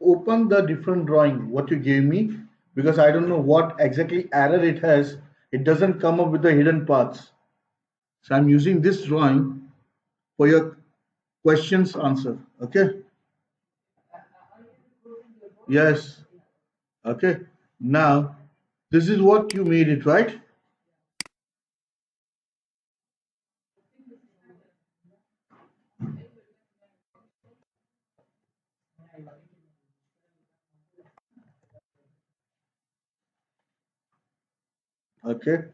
Opened the different drawing what you gave me because I don't know what exactly error it has. It doesn't come up with the hidden paths. So I'm using this drawing for your questions answer. Okay. Yes. Okay. Now this is what you made it, right? Okay.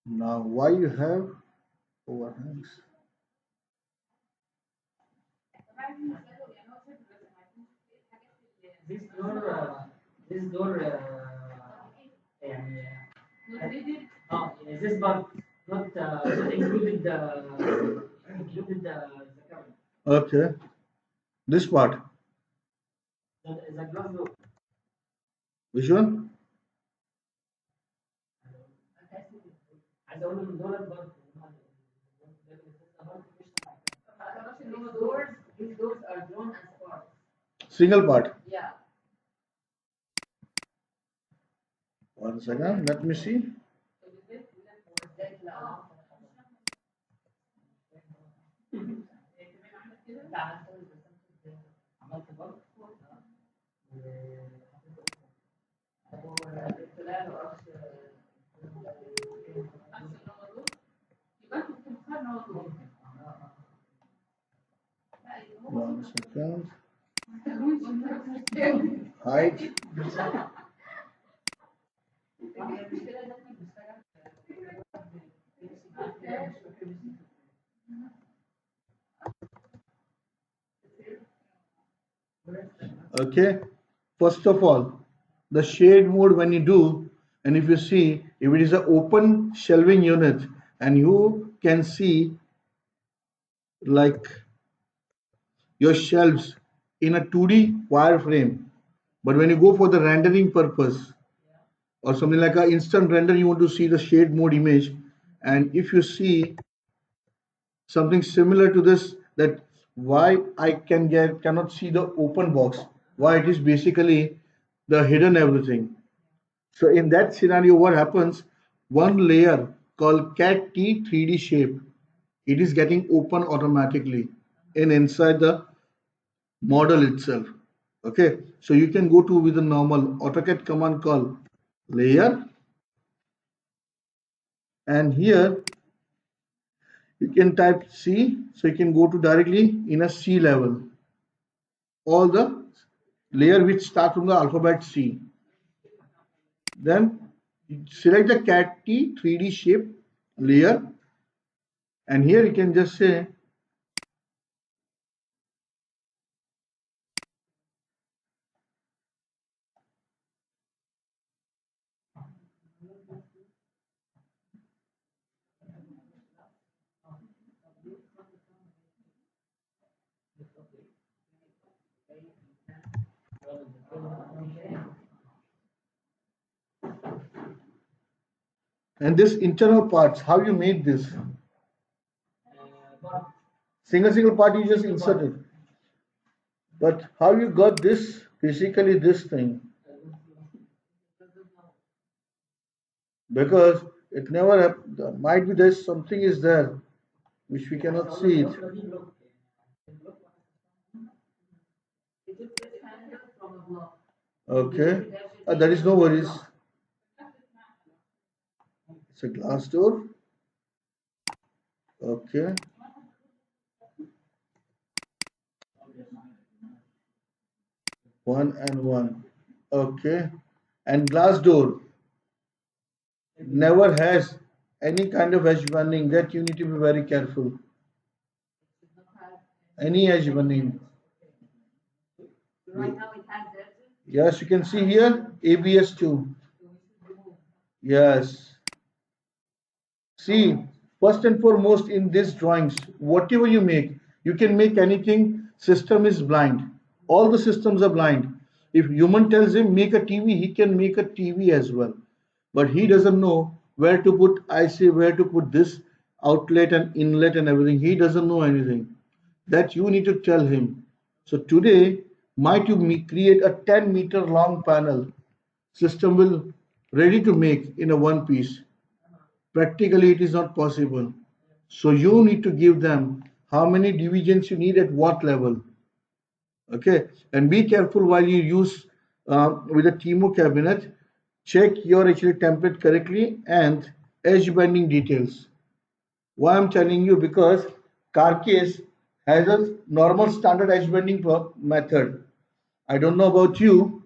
Now why you have overhangs? This door this door يعني this part not included included the camera. Okay. This part. The glass door. Which one? عايز اقول ان دول برضه these doors are drawn as parts. Single part. One second. Let me see. One second. Height. Okay. First of all, the shade mode when you do, and if you see, if it is an open shelving unit, and you can see like your shelves in a 2D wireframe, but when you go for the rendering purpose or something like an instant render, you want to see the shade mode image, and if you see something similar to this, that why I cannot see the open box, why it is basically the hidden everything. So in that scenario, what happens? One layer called cat T 3D shape, it is getting open automatically in inside the model itself. Okay, so you can go to with a normal AutoCAD command call layer, and here you can type C, so you can go to directly in a C level. All the layer which start from the alphabet C. Then select the cat T 3D shape layer, and here you can just say and this internal parts, how you made this? Single part you just inserted. But how you got this, basically this thing? Because it never might be there's something is there which we cannot see it. Okay, that is no worries. It's a glass door. Okay, one and one. Okay, and glass door never has any kind of edge banding. That you need to be very careful. Any edge banding. Yes, you can see here ABS2. Yes. See, first and foremost in these drawings, whatever you can make anything, system is blind. All the systems are blind. If human tells him make a TV, he can make a TV as well. But he doesn't know where to put IC, where to put this outlet and inlet and everything. He doesn't know anything. That you need to tell him. So today, might you create a 10-meter long panel system will ready to make in a one piece. Practically, it is not possible. So you need to give them how many divisions you need at what level. Okay, and be careful while you use with a Timo cabinet. Check your actually template correctly and edge bending details. Why I'm telling you because Carcase has a normal standard edge bending method. I don't know about you.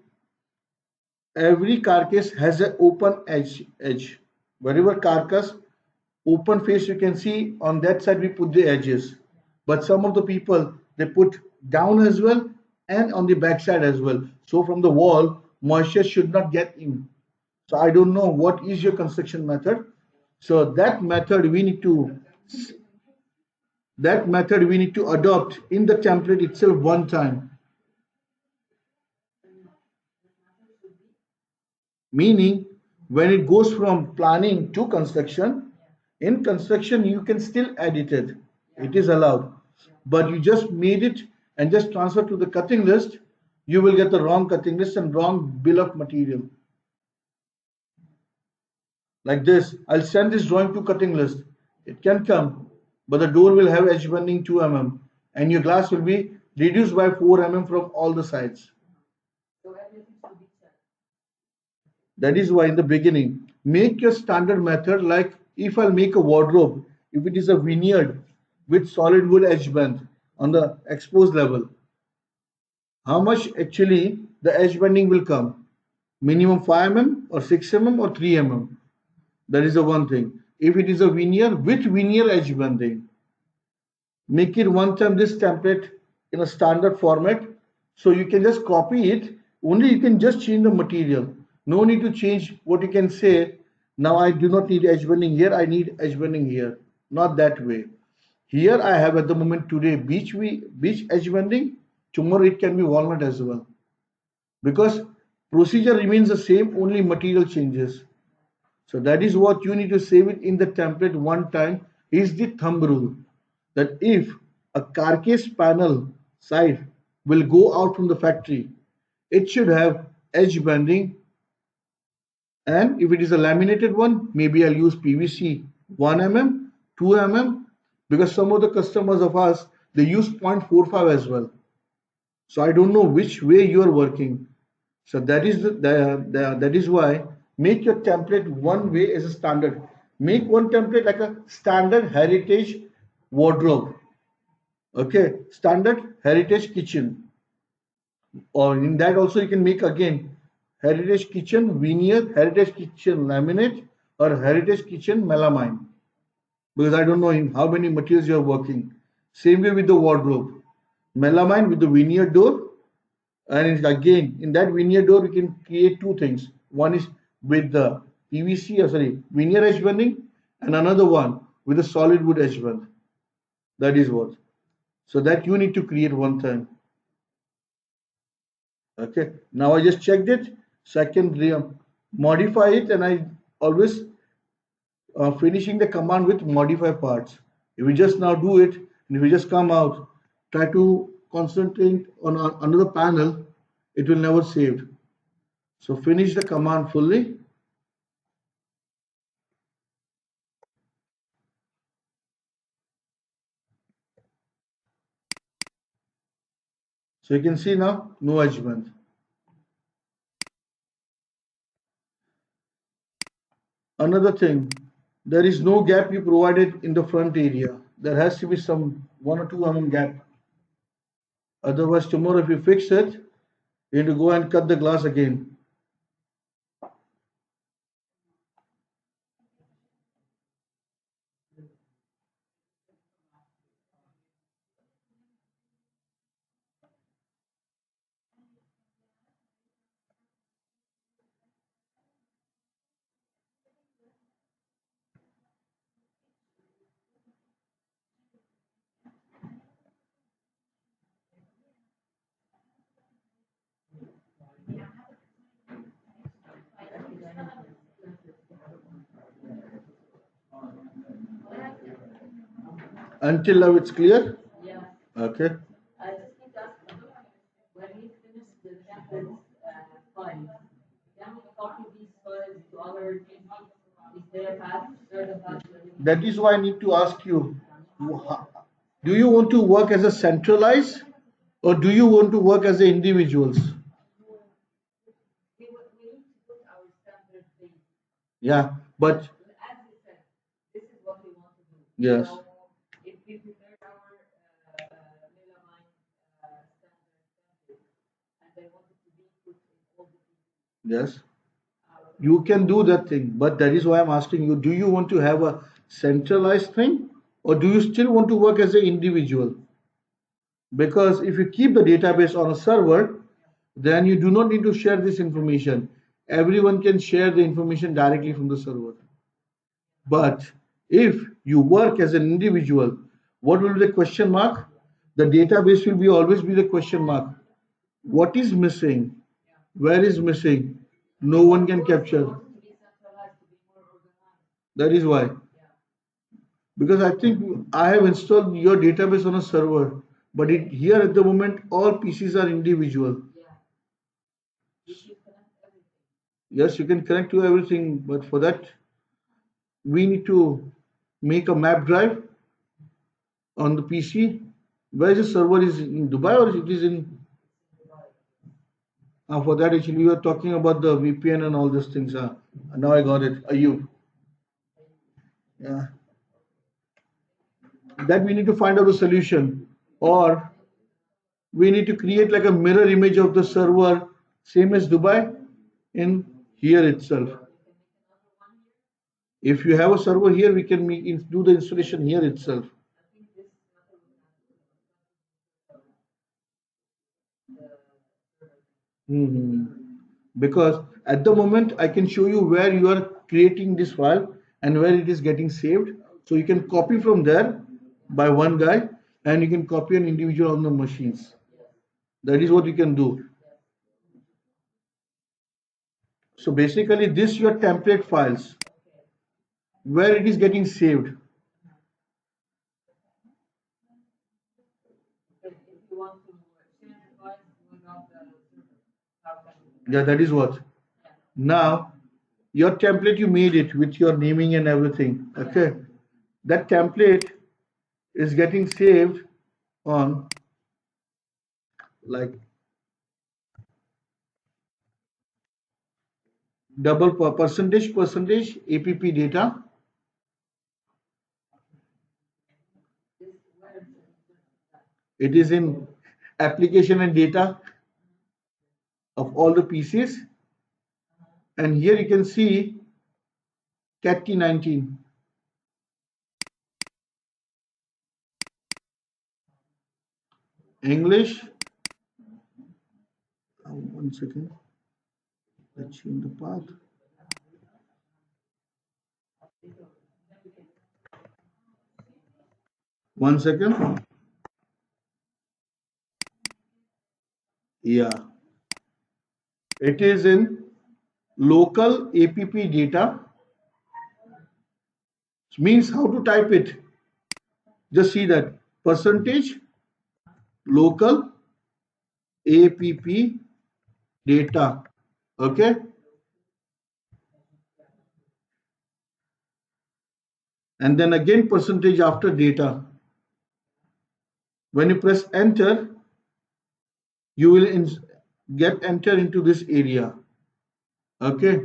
Every carcass has an open edge. Wherever carcass open face you can see on that side we put the edges. But some of the people they put down as well and on the back side as well. So from the wall moisture should not get in. So I don't know what is your construction method. So that method we need to adopt in the template itself one time. Meaning when it goes from planning to construction, in construction you can still edit it. It is allowed. But you just made it and just transfer to the cutting list, you will get the wrong cutting list and wrong bill of material. Like this, I'll send this drawing to cutting list. It can come, but the door will have edge bending 2 mm and your glass will be reduced by 4 mm from all the sides. So everything should be checked. That is why in the beginning, make your standard method like if I'll make a wardrobe, if it is a veneered with solid wood edge band on the exposed level, how much actually the edge bending will come? Minimum 5 mm or 6 mm or 3 mm. That is the one thing. If it is a veneer with veneer edge bending, make it one time this template in a standard format so you can just copy it. Only you can just change the material. No need to change what you can say. Now I do not need edge bending here, I need edge bending here. Not that way. Here I have at the moment today beach edge bending. Tomorrow it can be walnut as well, because procedure remains the same, only material changes. So that is what you need to save it in the template one time is the thumb rule, that if a carcass panel side will go out from the factory, it should have edge bending, and if it is a laminated one, maybe I'll use PVC 1 mm, 2 mm, because some of the customers of us they use 0.45 as well. So I don't know which way you are working. So that is that is why make your template one way as a standard. Make one template like a standard heritage wardrobe. Okay, standard heritage kitchen. Or in that also you can make again heritage kitchen veneer, heritage kitchen laminate, or heritage kitchen melamine. Because I don't know in how many materials you are working. Same way with the wardrobe. Melamine with the veneer door, and again in that veneer door we can create two things. One is with the PVC, sorry, veneer edge bending, and another one with a solid wood edge bend. That is what. So that you need to create one time. Okay. Now I just checked it. So I can modify it, and I always finishing the command with modify parts. If we just now do it, and if we just come out, try to concentrate on another panel, it will never save. So finish the command fully. So you can see now no edgement. Another thing, there is no gap you provided in the front area. There has to be some 1 or 2 mm gap. Otherwise, tomorrow if you fix it, you need to go and cut the glass again. Until now it's clear? Yeah. Okay. I just need to ask you, when we finish the templates files, can we copy these files to our PC? Is there a path? There's a path. That is why I need to ask you, do you want to work as a centralized or do you want to work as a individuals? We need to put our standard thing. Yeah, but As you said, this is what we want to do. yes, So if we prepare our melamine standard template and they want it to be put in all the PCs, yes, you can do that thing. But that is why I'm asking you, do you want to have a centralized thing or do you still want to work as an individual? Because if you keep the database on a server, then you do not need to share this information. Everyone can share the information directly from the server. But if you work as an individual, what will be the question mark? The database will be always be the question mark. What is missing? Where is missing? No one can capture. to be centralized, to be more organized. That is why. Because I think I have installed your database on a server, but here at the moment all PCs are individual. Yeah. You should connect everything. Yes, you can connect to everything, but for that we need to make a map drive on the PC. Where is the server is in Dubai or it is in for that actually we were talking about the VPN and all these things. Now I got it. Ayub. Yeah. That we need to find out the solution. Or we need to create like a mirror image of the server, same as Dubai, in here itself. If you have a server here, we can do the installation here itself. Mhm. Because at the moment, I can show you where you are creating this file and where it is getting saved. So you can copy from there by one guy and you can copy an individual on the machines. That is what you can do. So basically, this your template files where it is getting saved. But if you want to change the files, we got the server. How can Yeah, that is what. Now, your template, you made it with your naming and everything. Okay. That template is getting saved on like double percentage app data. It is in application and data of all the pieces. And here you can see cat T19. English. 1 second. Let's change the path. 1 second. Yeah. It is in local app data. Means how to type it. Just see that percentage local app data. Okay. And then again percentage after data. When you press enter, you will get enter into this area. Okay.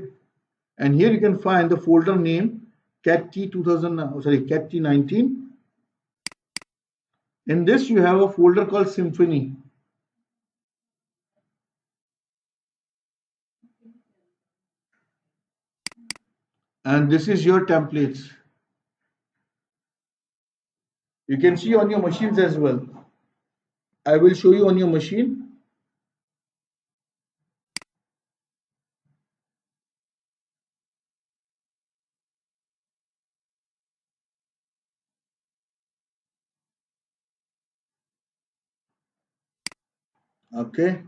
And here you can find the folder name cat t 2000 sorry cat t19. In this you have a folder called Symphony. And this is your templates. You can see on your machines as well. I will show you on your machine. Okay.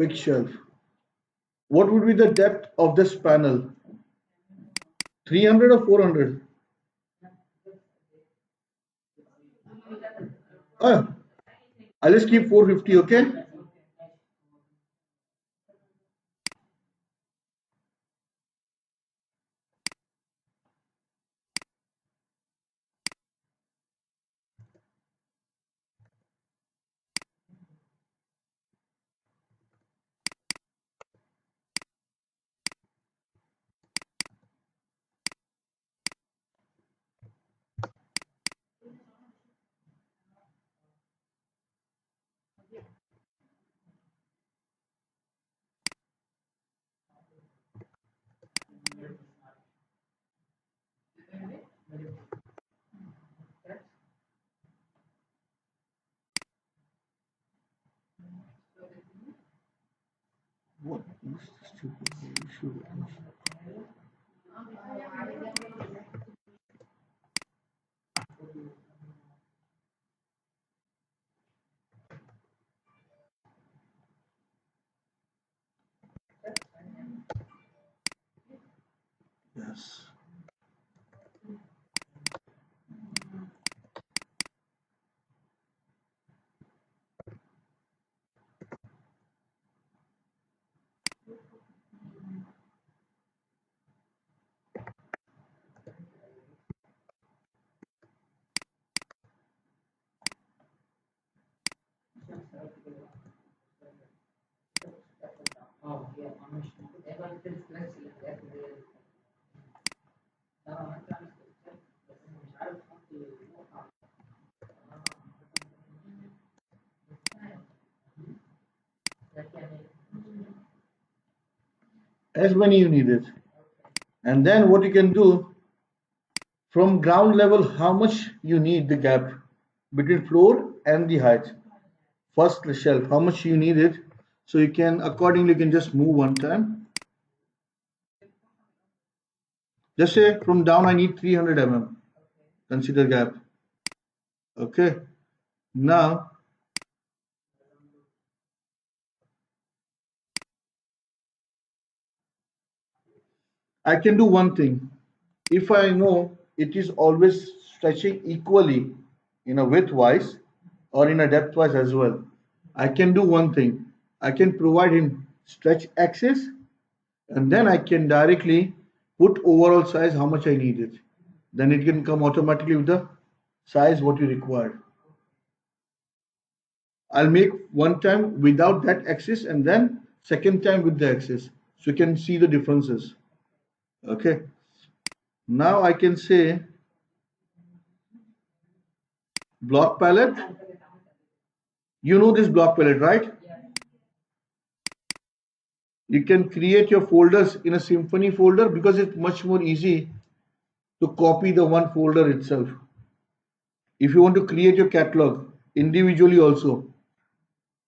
fixed shelf. What would be the depth of this panel? 300 or 400? Oh, I'll just keep 450, okay? What is the stupid issue? Yes. As many you need it. And then what you can do from ground level, how much you need the gap between floor and the height. First shelf, how much you need it. So you can accordingly you can just move one time. Just say from down I need 300 mm. Consider gap. Okay. Now I can do one thing. If I know it is always stretching equally in a width-wise or in a depth-wise as well, I can do one thing. I can provide him stretch axis and then I can directly put overall size how much I need it. Then it can come automatically with the size what you require. I'll make one time without that axis and then second time with the axis. So you can see the differences. Okay. Now I can say block palette. You know this block palette, right? You can create your folders in a Symphony folder because it's much more easy to copy the one folder itself. If you want to create your catalog individually also,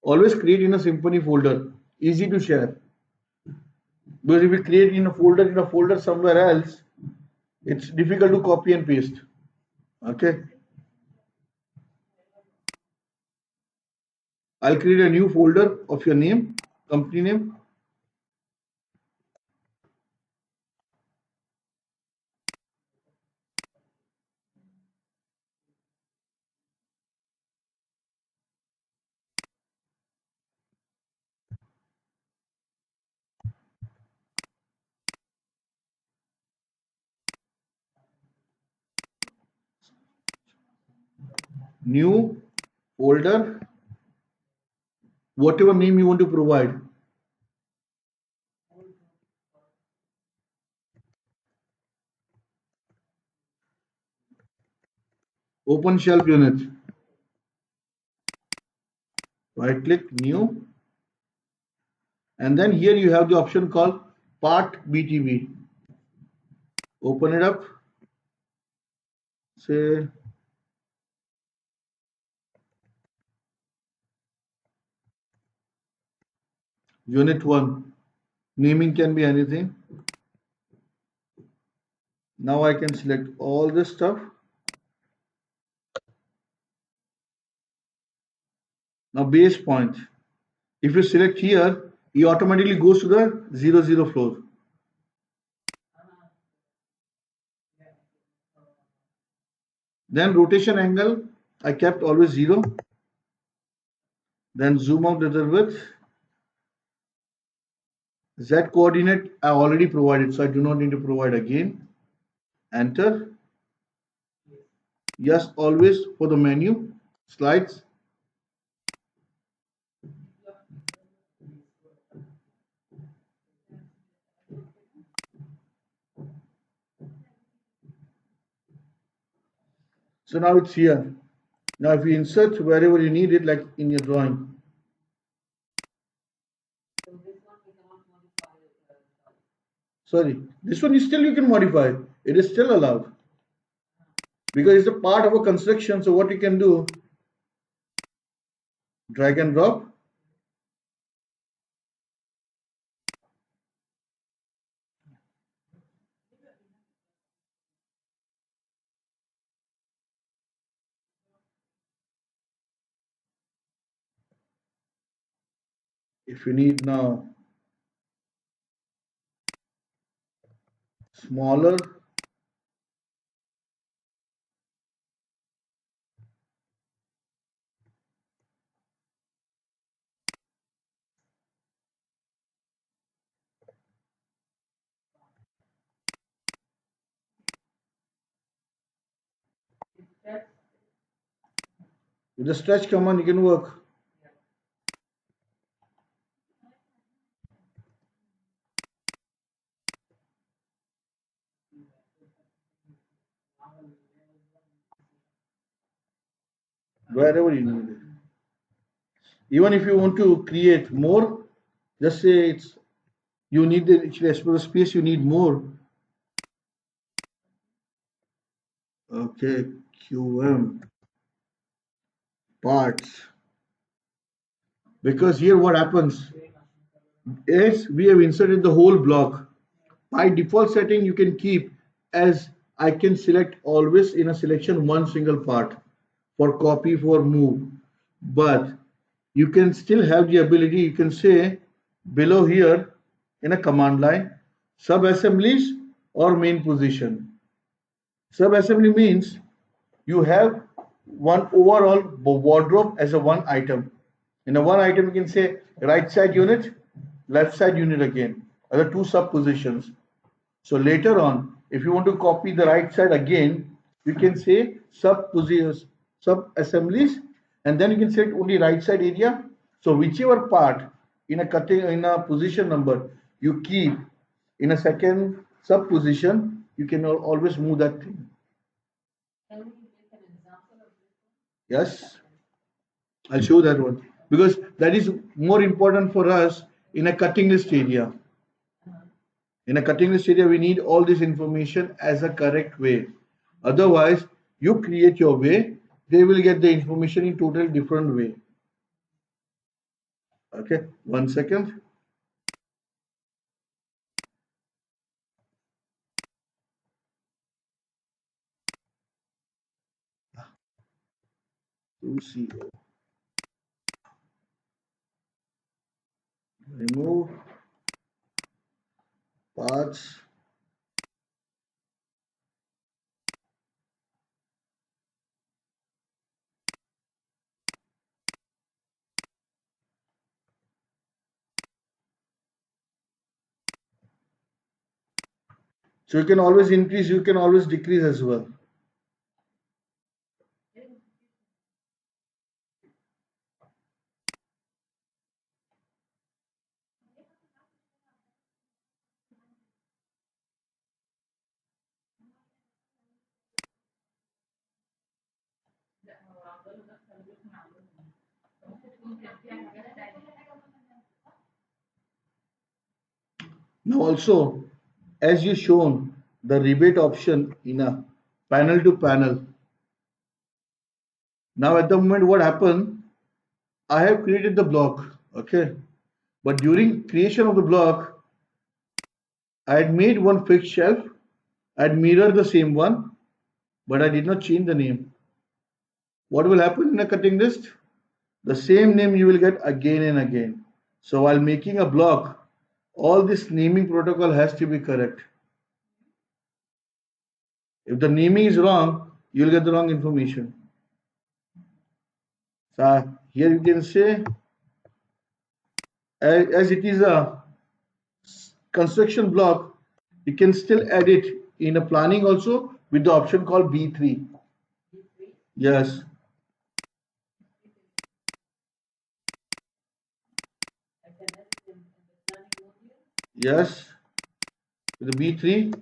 always create in a Symphony folder. Easy to share. Because if you create in a folder somewhere else, it's difficult to copy and paste. Okay. I'll create a new folder of your name, company name. New folder, whatever name you want to provide. Open shelf unit. Right click, new. And then here you have the option called part BTB. Open it up. Say unit 1. Naming can be anything. Now I can select all this stuff. Now base point. If you select here, he automatically goes to the 0, 0 floor. Then rotation angle, I kept always 0. Then zoom out a little bit. Z coordinate I already provided, so I do not need to provide again. Enter. Yes, always for the menu, slides. So now it's here. Now if you insert wherever you need it, like in your drawing. So this one we cannot modify it. Sorry, this one is still you can modify. It is still allowed. Because it's a part of a construction, so what you can do, drag and drop. If you need now smaller, with the stretch command you can work. Wherever you need it. Even if you want to create more, just say it's you need the actually as per the space you need more. Okay, QM parts. Because here what happens is we have inserted the whole block. By default setting, you can keep as I can select always in a selection one single part for copy for move. But you can still have the ability, you can say below here in a command line, sub assemblies or main position. Sub assembly means you have one overall wardrobe as a one item. In a one item, you can say right side unit, left side unit again, other two sub positions. So later on, if you want to copy the right side again, you can say sub positions, sub assemblies, and then you can set only right side area. So whichever part in a cutting in a position number you keep in a second sub position, you can always move that thing. Can we make an example of this one? Yes, I'll show that one because that is more important for us in a cutting list area. In a cutting list area, we need all this information as a correct way. Otherwise, you create your way, they will get the information in totally different way. Okay, 1 second. CO. Remove parts. So you can always increase, you can always decrease as well. Now also, as you shown the rebate option in a panel to panel. Now at the moment what happened, I have created the block, okay? But during creation of the block, I had made one fixed shelf, I had mirrored the same one, but I did not change the name. What will happen in a cutting list? The same name you will get again and again. So while making a block, all this naming protocol has to be correct. If the naming is wrong, you'll get the wrong information. So here you can say, as it is a construction block, you can still add it in a planning also with the option called B3. Yes, I can edit in the planning module. yes, with the B3.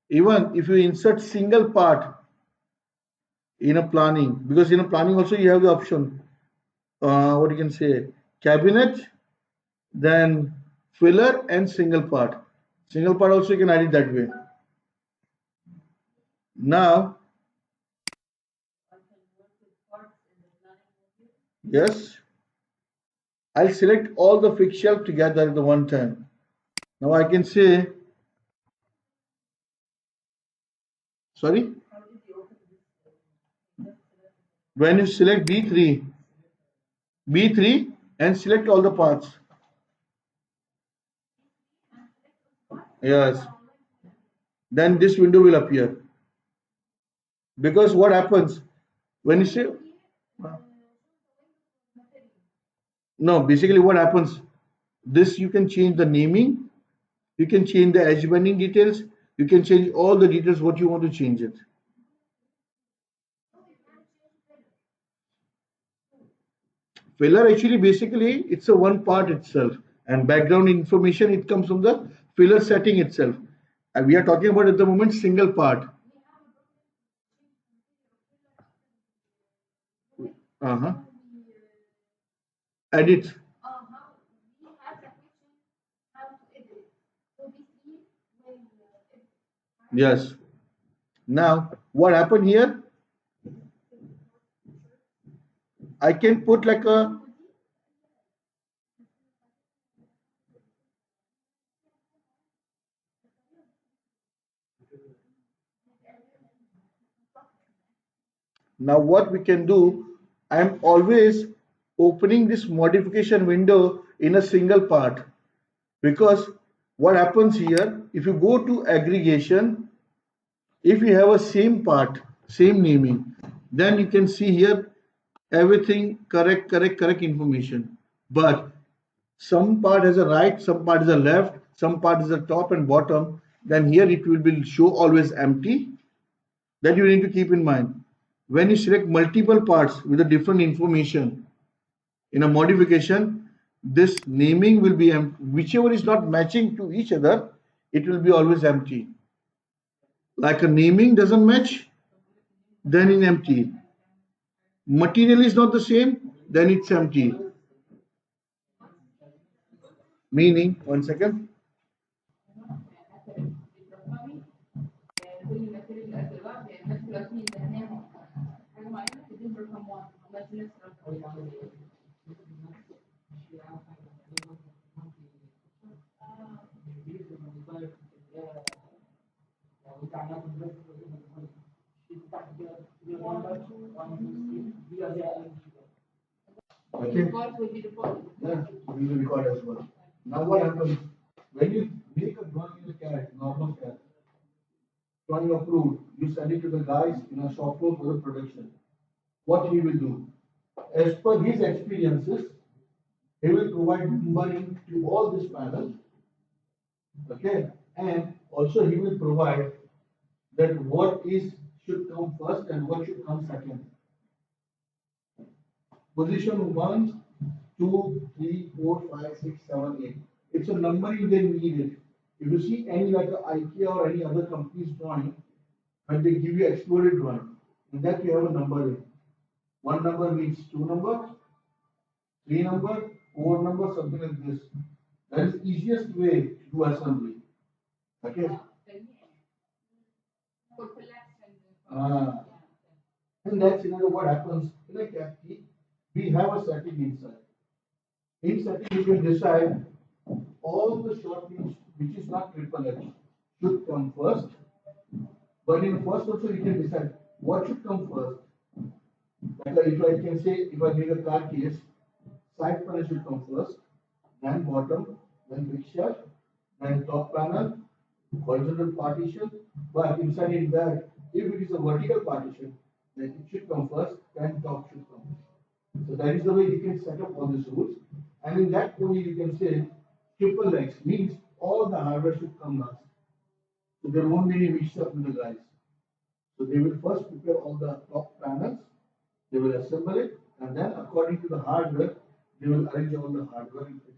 Even if you insert single part in a planning, because in a planning also you have the option, what you can say, cabinet, then filler and single part. Single part also you can add it that way. Now, I can work with parts in the planning module. yes, I'll select all the fixed shelf together at the one time. Now I can say, sorry, How did you open this? when you select B3 and select all the parts. Yes, then this window will appear. Because what happens when you say, no, basically what happens, this you can change the naming, you can change the edge binding details, you can change all the details what you want to change it. Filler actually basically it's a one part itself, and background information it comes from the filler setting itself. And we are talking about at the moment single part. Uh-huh. Edit. Yes. Now what happened here? I can put like a, now what we can do, I'm always opening this modification window in a single part, because what happens here, if you go to aggregation, if you have a same part, same naming, then you can see here everything correct information. But some part has a right, some part is a left, some part is a top and bottom, then here it will be show always empty. That you need to keep in mind. When you select multiple parts with a different information in a modification, this naming will be empty. Whichever is not matching to each other, it will be always empty. Like a naming doesn't match, then in empty. Material is not the same, then it's empty. Meaning, one second. كل الماتيريال اللي قبل بعض يعني الناس دلوقتي ميزانية حاجة معينة تديهم رقم واحد عمال في نفس الرقم. Okay. Record will be recorded. Yeah, we will record as well. Now what happens when you make a drawing in a CAD, normal CAD, drawing approved, you send it to the guys in a shop floor for the production. What he will do, as per his experiences, he will provide numbering to all these panels. Okay, and also he will provide that what is should come first and what should come second. Position 1, 2, 3, 4, 5, 6, 7, 8. It's a number you then need it. If you see any like a IKEA or any other company's drawing, when they give you exploded drawing, in that you have a number in. One number means two number, three number, four number, something like this. That is easiest way to do assembly. Okay. For collection. Uh, and that's what happens in a CAD. We have a setting inside. In setting, you can decide all the short names which is not triple H should come first. But in first also you can decide what should come first. Like if I can say if I make a car case, side panel should come first, then bottom, then fixture, then top panel, horizontal partition, but inside in that, if it is a vertical partition, then it should come first, then top should come. So that is the way you can set up all these rules. And in that way, you can say triple X means all the hardware should come last. So there won't be any mix up with the guys. So they will first prepare all the top panels, they will assemble it, and then according to the hardware, they will arrange all the hardware and fix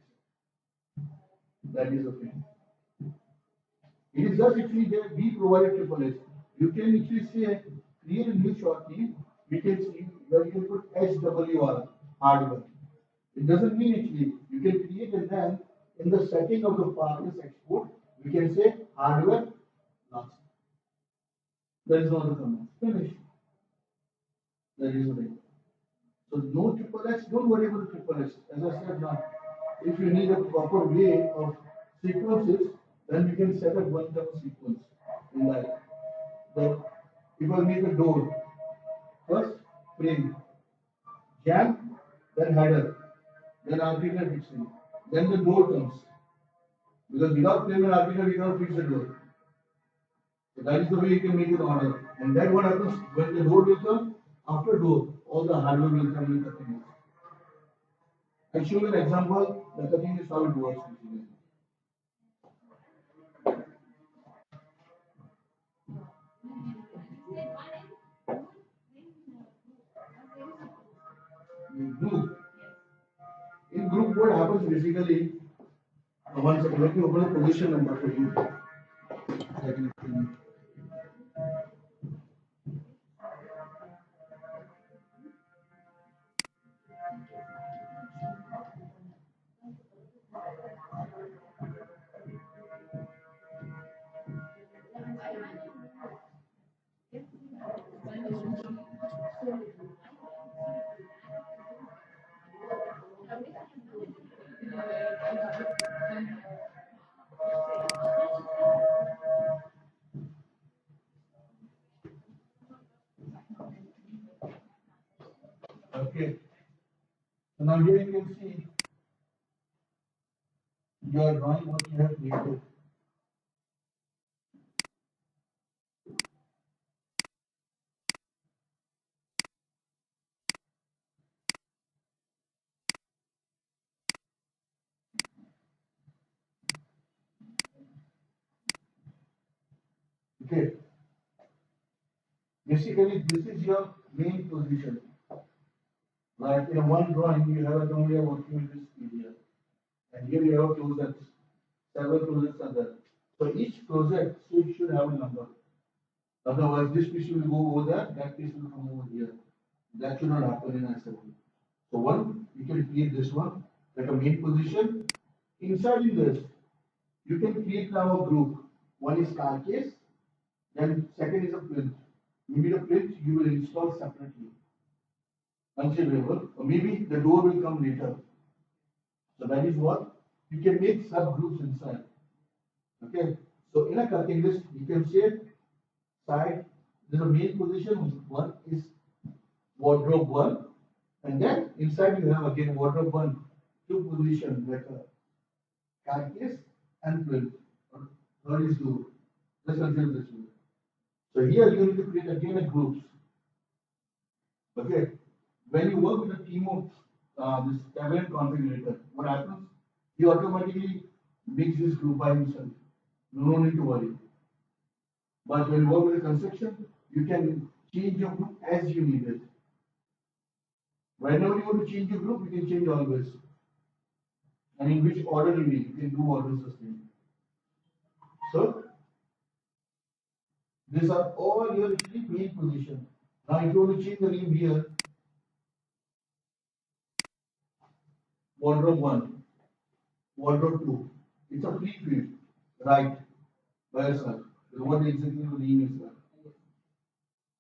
it. That is the thing. It is just actually that we provided triple H. You can actually say create a new shortcut. We can see where you can put HWR hardware. It doesn't mean actually you can create and then in the setting of the partners export we can say hardware last. That is not the command. Finish. That is the thing. So no triple X, don't worry about the triple X. As I said now, if you need a proper way of sequences, then we can set up one time sequence in that. The, if I make a door, first frame, jam, then header, then arbitrary fixing, then the door comes. Because without frame and arbitrary, we cannot fix the door. So that is the way you can make an order. And then what happens when the door will come? After door, all the hardware will come in cutting. I'll show you an example. The cutting is how it works. In group, what happens basically? One second, let me open a position number for you. I can explain. Okay. So now here you can see your drawing what you have created. Okay. Basically, this is your main position. Like in one drawing, you have a drawing working in this area. And here you have closets. Several closets are there. So each closet should have a number. Otherwise, this piece will go over there, that piece will come over here. That should not happen in assembly. So one, you can create this one, like a main position. Inside in this, you can create now a group. One is car case, then second is a plinth. Maybe the plinth you will install separately, considerable, or maybe the door will come later. So that is what you can make subgroups inside. Okay. So in a cutting list, you can say side, there's a main position, one is wardrobe one, and then inside you have again wardrobe one, two position like a carcass and plinth. Or third is door. Let's consider this way. So here you need to create again a groups. Okay. When you work with a team of this talent configurator, what happens? He automatically makes this group by himself. No need to worry. But when you work with a construction, you can change your group as you need it. Whenever you want to change your group, you can change always. And in which order you need, you can do orders the same. So these are all your actually main position. Now if you want to change the name here, wardrobe one, wardrobe two. It's a free field, right? By yourself. What exactly the name is that?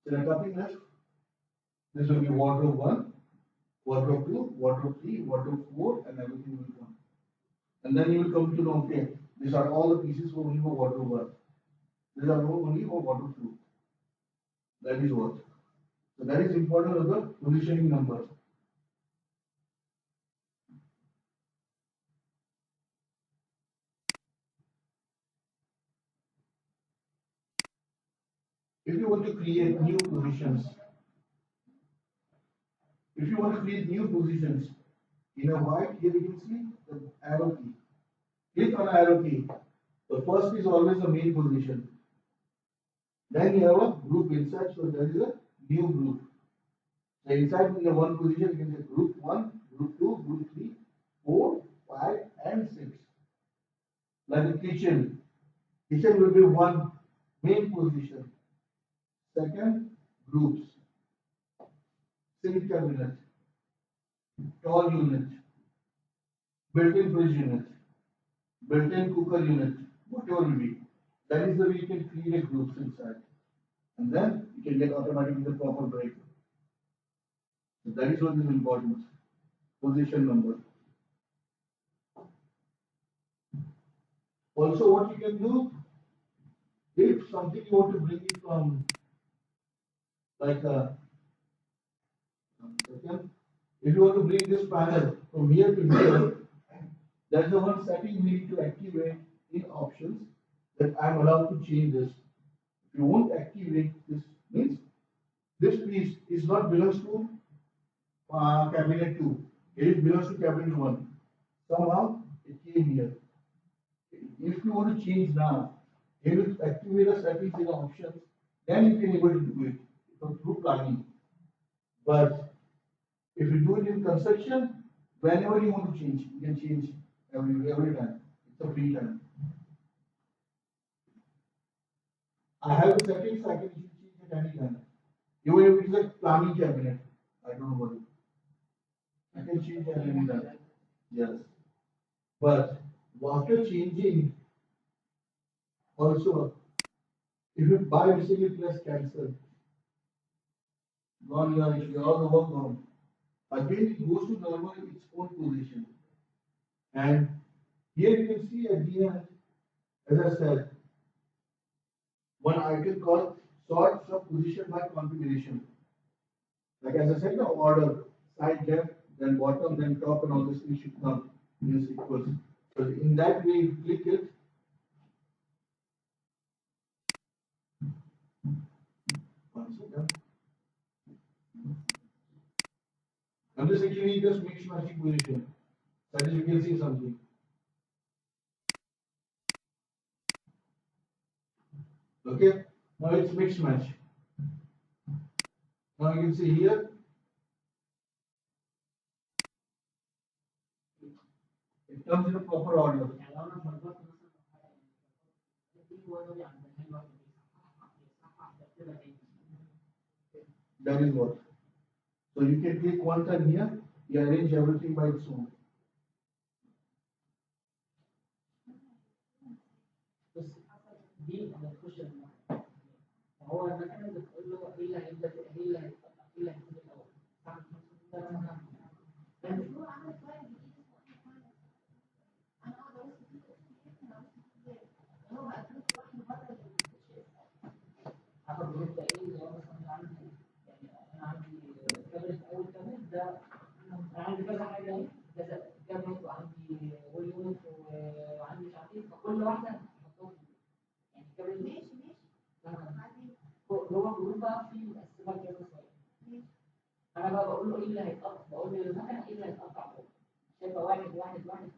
So nothing left. This will be wardrobe one, wardrobe two, wardrobe three, wardrobe four, and everything will come. And then you will come to know, okay, these are all the pieces for only for wardrobe one. These are only for wardrobe two. That is what. So that is important of the positioning number. If you want to create new positions, if you want to create new positions in a white, here you can see the arrow key. Click on arrow key. The first is always the main position. Then you have a group inside, so there is a new group. So inside in the one position, you can say group 1, group 2, group 3, 4, 5, and 6. Like the kitchen. Kitchen will be one main position. Second, groups. Sink cabinet, tall unit, built-in fridge unit, built-in cooker unit, whatever will be. That is the way you can create groups inside. And then you can get automatically the proper break. So that is what is important. Position number. Also, what you can do, if something you want to bring it from like a second, if you want to bring this panel from here to here, that's the one setting we need to activate in options that I'm allowed to change this. If you won't activate this, means this piece is not belongs to cabinet 2. It belongs to cabinet 1. Somehow it came here. If you want to change now, you will activate the settings in the options, then you can able to do it through planning. But if you do it in construction, whenever you want to change, you can change every time. It's a free time. I have the settings, I can change it any time. Even if it's a planning cabinet, I don't worry. I can change it any time. Yes. But after changing, also, if you buy basically press cancel, gone your issue, all the work gone. Again, it goes to normal its own position. And here you can see at the end, as I said, one icon called sort sub position by configuration. Like as I said, the order, side left, then bottom, then top, and all this things should come in sequence. So in that way, you click it. One second. And this actually just makes matching position. That is, you can see something. Okay. Now it's mixed match. Now you can see here, it comes in a proper order. That is what. So you can click one time here, you arrange everything by its own. عندي كذا حاجه اهي كذا كابنت وعندي وول يونت وعندي مش عارف ايه فكل واحده هحطهم يعني كابنت جوه الجروب بقى في مقسمه كذا شويه انا بقى بقول له ايه اللي هيتقطع بقول له المكنه ايه اللي هيتقطع فوق شايفه واحد واحد واحد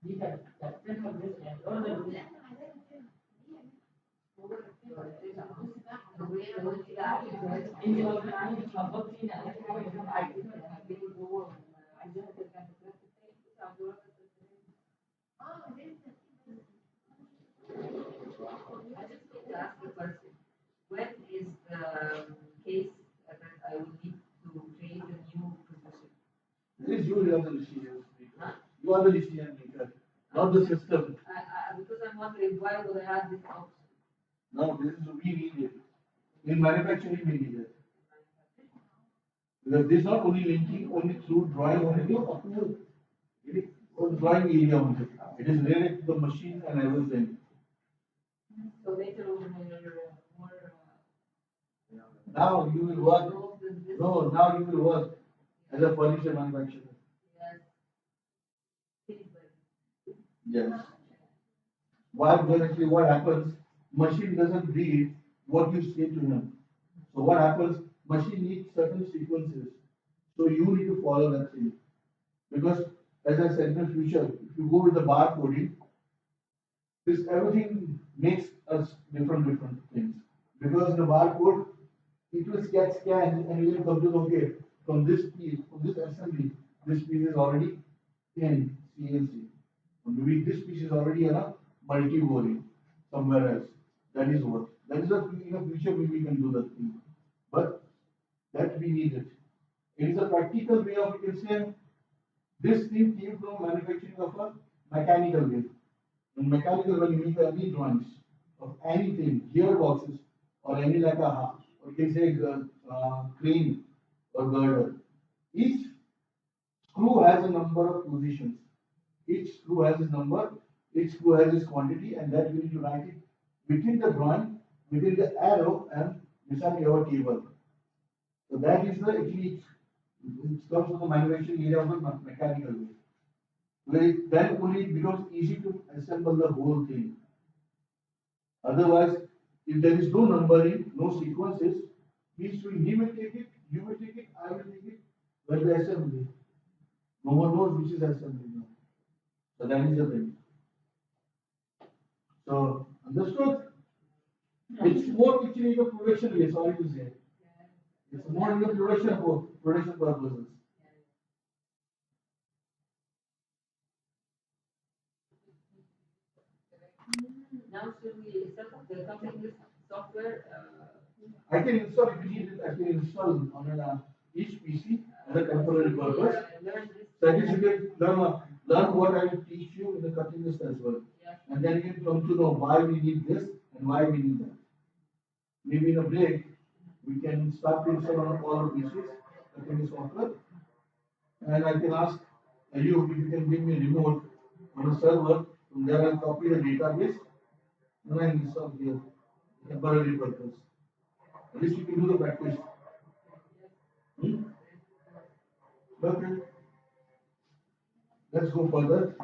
دي كانت تفهم جزء يعني الاوردر انت لو كان عندك تخبط فينا اي حاجه كده عايزين نخليه جوه عايزينها ترجع when is the case that I will need to create a new position? This is you are the decision maker. Huh? You are the decision maker, not the system. Because I'm wondering why would I have this option? No, this is we need it. In manufacturing, we need it. Because this is not only linking only through drawing only, it is drawing area only. It is related to the machine and everything. So later when you're more now you will work. No, now you will work as a furniture manufacturer. Yes. Why? Because actually what happens, machine doesn't read what you say to him. So what happens? Machine needs certain sequences. So you need to follow that thing. Because as I said in the future, if you go with the bar coding, this everything makes us different things. Because the barcode, it will get scanned and you will come to know, okay, from this piece, from this assembly, this piece is already in CNC. Or maybe this piece is already in a multi-boring somewhere else. That is what. That is what in the future we can do that thing. But that we need it. It is a practical way of, you can say, this thing came from manufacturing of a mechanical way. In mechanical, when you make any drawings of anything, gearboxes, or any like a, or you can say crane or girder, each screw has a number of positions. Each screw has its number, each screw has its quantity, and that you need to write it within the drawing, within the arrow, and beside your table. So that is the actually it comes from the manufacturing area of the mechanical way. Then only it becomes easy to assemble the whole thing. Otherwise, if there is no numbering, no sequences, means he will take it, you will take it, I will take it, but the assembly. No one knows which is assembly now. So that is the thing. So understood? It's more actually the production way, sorry to say. It's more in the production purposes. Now should we set up the company software? I can install if you need it, I can install on each PC as a temporary purpose. So at least you can learn what I will teach you in the continuous as well. And then you can come to know why we need this and why we need that. Maybe in a break, we can start to install on all the PCs, continuous software. And I can ask you if you can give me a remote on a server, from there I'll copy the database and I install here temporary purpose. At least you can do the practice. Hmm? Okay. Let's go further.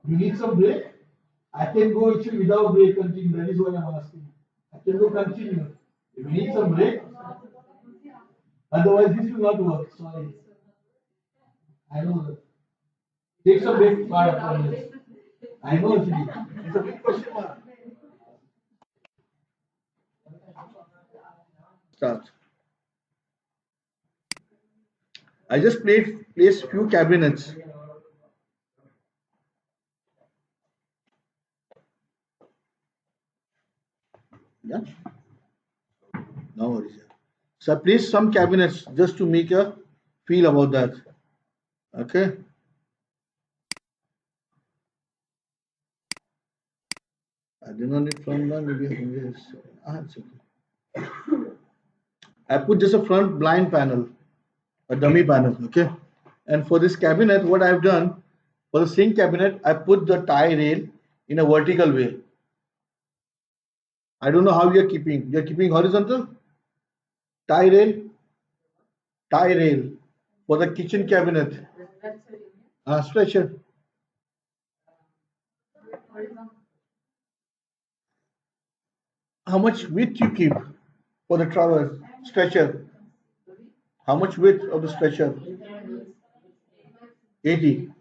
You need some break? I can go actually without break continue. That is what I'm asking. I can go continue. If you need some break, otherwise this will not work. Sorry. I know that. Take some break. 5 minutes. I know actually. It's a big question mark. Start. I just placed few cabinets. Yeah. No worries. So I placed some cabinets just to make a feel about that. Okay. I did not need front line. Maybe I can just. It's okay. I put just a front blind panel, a dummy panel. Okay. And for this cabinet, what I've done for the sink cabinet, I put the tie rail in a vertical way. I don't know how you're keeping. You're keeping horizontal tie rail, tie rail for the kitchen cabinet. Stretcher. How much width you keep for the traverse stretcher? How much width of the stretcher? 80.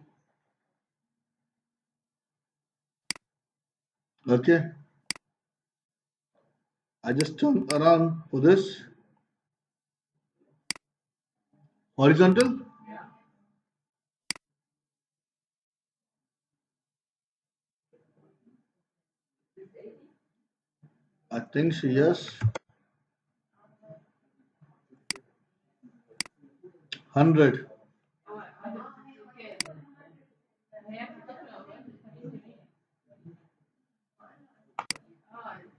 Okay. I just turn around for this horizontal. I think so, yes. 100.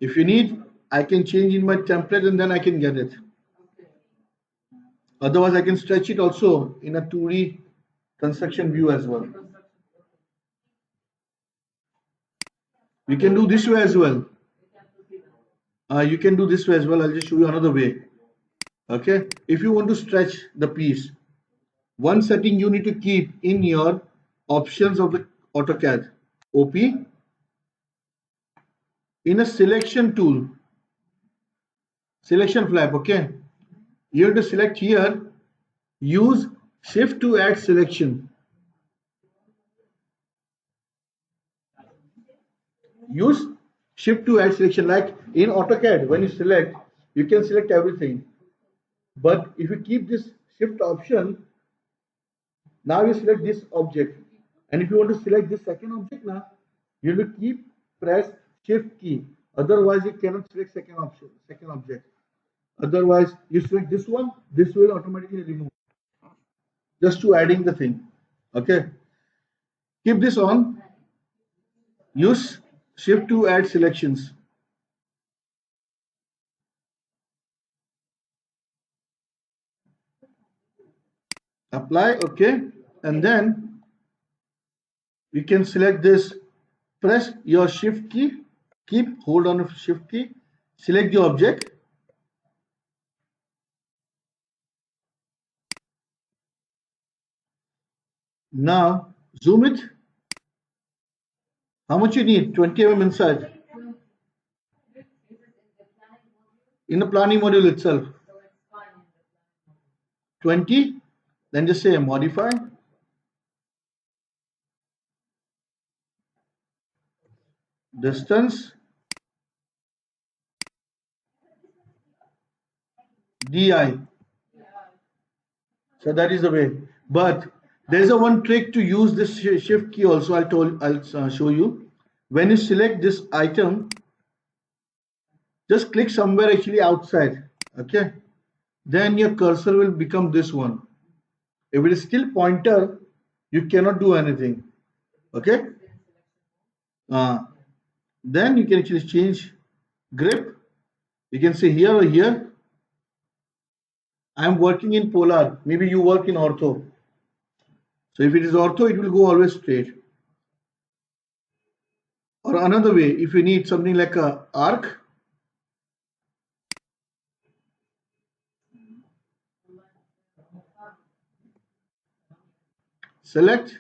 If you need, I can change in my template and then I can get it. Otherwise, I can stretch it also in a 2D construction view as well. You can do this way as well. You can do this way as well. I'll just show you another way. Okay. If you want to stretch the piece, one setting you need to keep in your options AutoCAD. OP. In a selection tool, selection flap, okay? You have to select here, use shift to add selection. Use shift to add selection. Like in AutoCAD, when you select, you can select everything. But if you keep this shift option, now you select this object. And if you want to select this second object now, you will keep press shift key. Otherwise, you cannot select second option, second object. Otherwise, you select this one, this will automatically remove. Just to adding the thing. Okay. Keep this on. Use shift to add selections. Apply, okay. And then you can select this. Press your shift key. Keep hold on the shift key. Select the object. Now zoom it. How much you need? 20 mm inside. In the planning module itself. 20. Then just say modify. Distance. DI. So that is the way. But there is a one trick to use this shift key also. I'll show you. When you select this item, just click somewhere actually outside. Okay. Then your cursor will become this one. If it is still pointer, you cannot do anything. Okay. Uh, then you can actually change grip. You can say here or here. I am working in polar. Maybe you work in ortho. So if it is ortho, it will go always straight. Or another way, if you need something like a arc, select,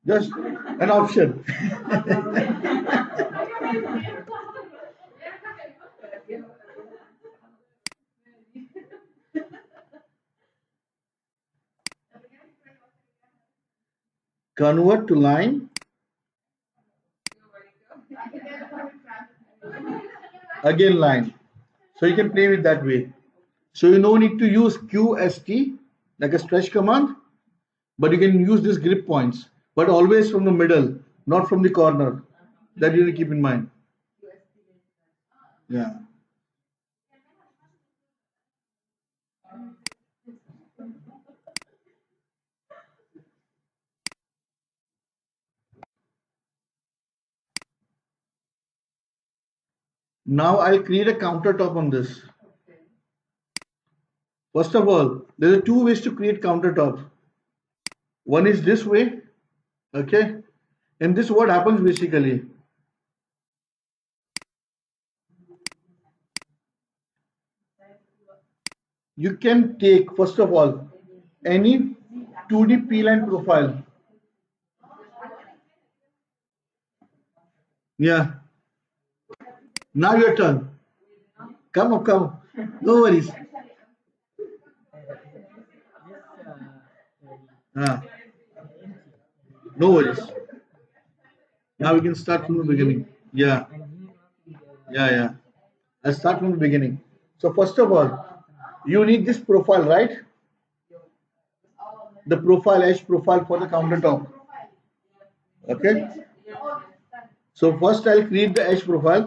just an option. Convert to line. Again line. So you can play with that way. So you no need to use QST like a stretch command, but you can use these grip points, but always from the middle, not from the corner. That you need to keep in mind. Yeah. Now I'll create a countertop on this. First of all, there are two ways to create countertop. One is this way, okay? And this what happens basically. You can take, first of all, any 2D P-line profile. Yeah. Now your turn. Come on, come. No worries. Ah, no worries. Now we can start from the beginning. Yeah, yeah. Let's start from the beginning. So first of all, you need this profile, right? The profile, edge profile for the countertop. Okay. So first I'll create the edge profile.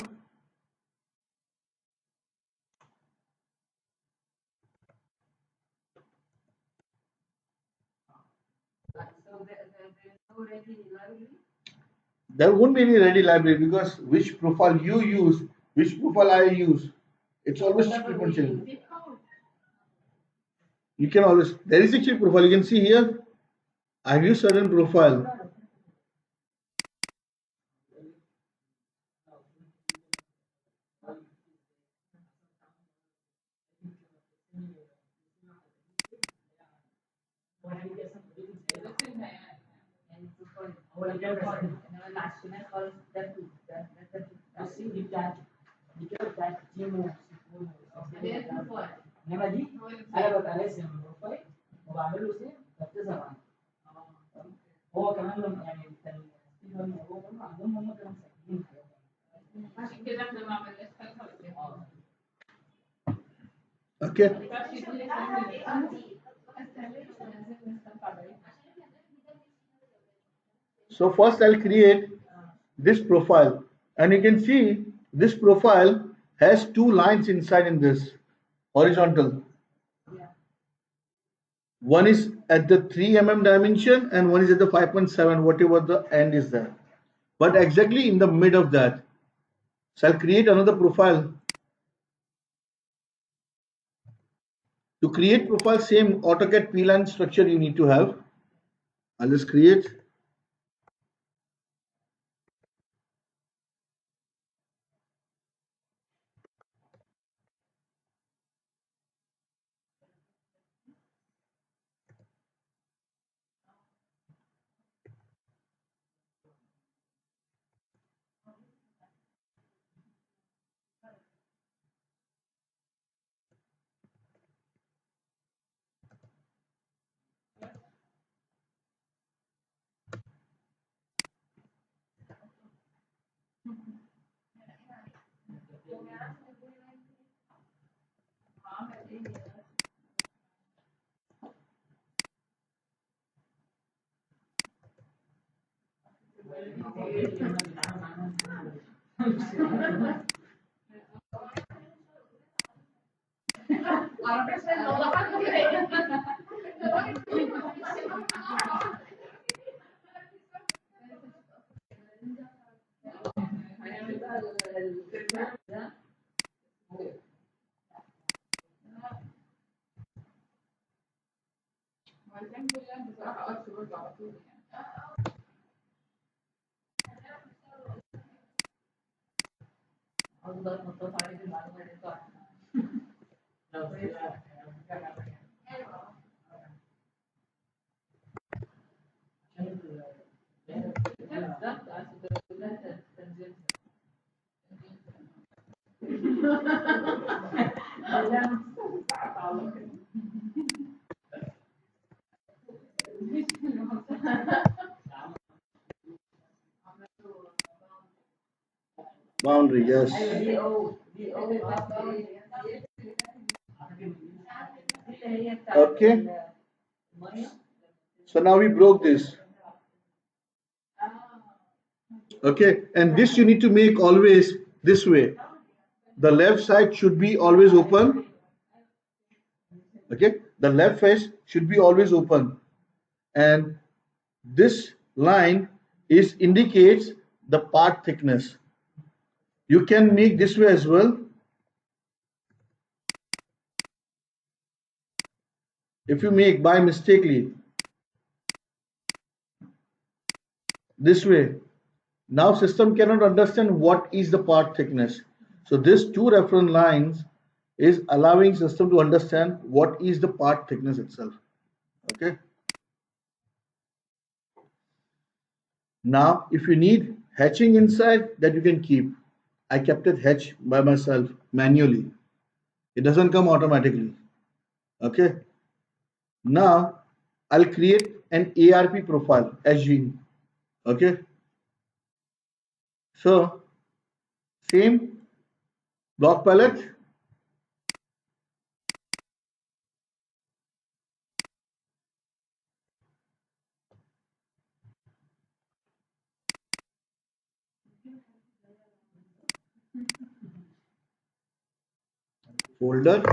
There won't be any ready library because which profile you use, which profile I use, it's always sequential. You can always, there is a chip profile. You can see here, I've used certain profile. إنما العشرينات خالص ده بصي دي بتاعتي دي كده بتاعتي دي إنما دي أنا ببقى راسم بروفايل وبعمل له سيف فبتظهر عندي. هو كمان يعني كان هو عندهم هم كانوا مسجلين حاجات. عشان كده احنا ما عملناش حاجه خالص. Okay. So first I'll create this profile, and you can see this profile has two lines inside in this horizontal. One is at the 3 mm dimension and one is at the 5.7, whatever the end is there. But exactly in the mid of that. So I'll create another profile. To create profile, same AutoCAD P-line structure you need to have. I'll just create. Boundary, yes. Okay. So now we broke this. Okay, and this you need to make always this way. The left side should be always open. Okay, the left face should be always open, and this line is indicates the part thickness. You can make this way as well. If you make by mistakenly this way, now system cannot understand what is the part thickness. So this two reference lines is allowing system to understand what is the part thickness itself. Okay. Now, if you need hatching inside, that you can keep. I kept it hatch by myself manually. It doesn't come automatically. Okay. Now, I'll create an ARP profile as Gene. Okay. So, same block palette. Folder.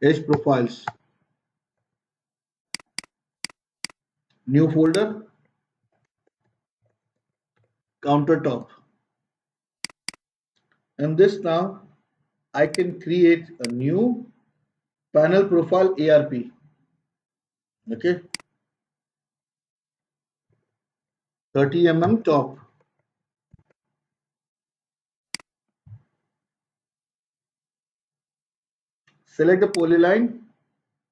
Edge profiles. New folder. Countertop. And this now I can create a new panel profile ARP. Okay. 30 mm top. Select the polyline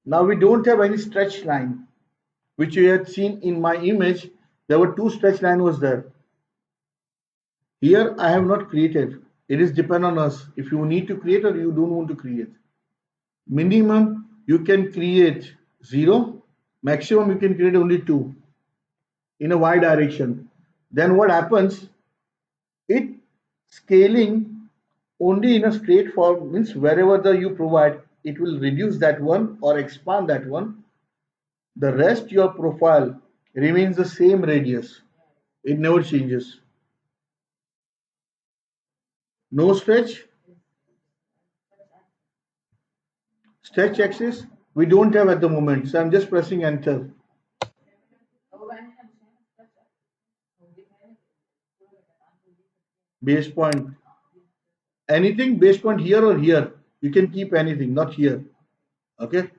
Now we don't have any stretch line, which you had seen in my image. There were two stretch line was there. Here I have not created. It is depend on us if you need to create or you don't want to create. Minimum you can create 0, maximum you can create only 2 in a y direction. Then what happens? It scaling only in a straight form means wherever the you provide, it will reduce that one or expand that one. The rest your profile remains the same radius. It never changes. No stretch. Stretch axis we don't have at the moment, so I'm just pressing enter. Base point. Anything base point here or here. You can keep anything, not here. Okay.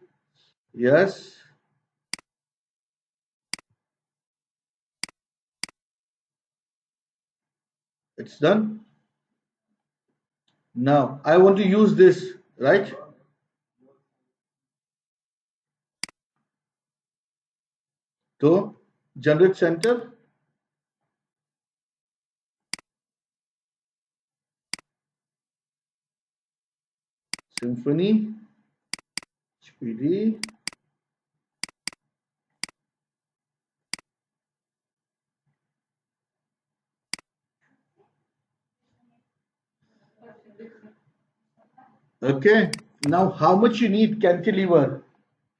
Yes. It's done. Now I want to use this, right? So generate center. Symphony. HPD. Okay. Now how much you need cantilever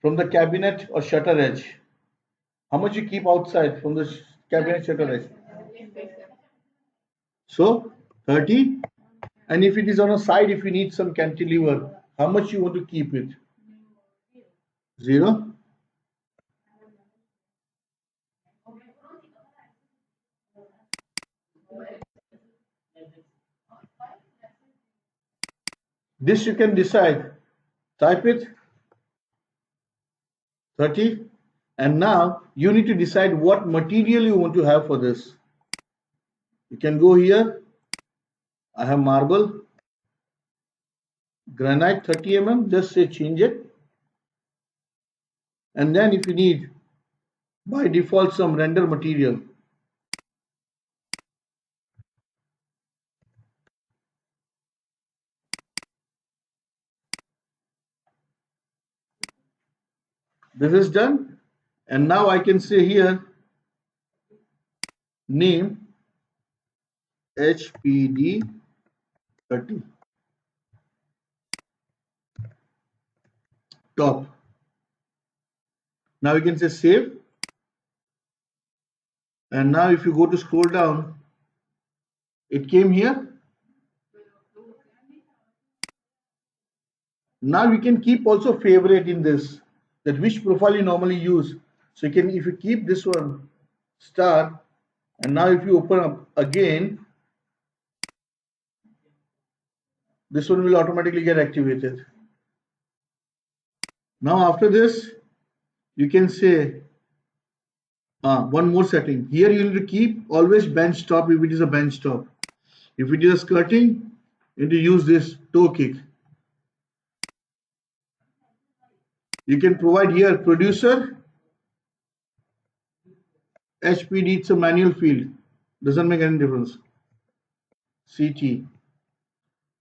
from the cabinet or shutter edge? How much you keep outside from the cabinet shutter edge? So 30. And if it is on a side, if you need some cantilever, how much you want to keep it? 0. This you can decide. Type it 30. And now you need to decide what material you want to have for this. You can go here. I have marble, granite 30 mm. Just say change it. And then if you need by default some render material. This is done. And now I can say here name HPD 30 top. Now you can say save. And now if you go to scroll down, it came here. Now you can keep also favorite in this, that which profile you normally use. So you can, if you keep this one star, and now if you open up again, this one will automatically get activated. Now after this, you can say one more setting. Here you need to keep always bench top if it is a bench top. If it is a skirting, you need to use this toe kick. You can provide here producer, HPD, it's a manual field. Doesn't make any difference. CT.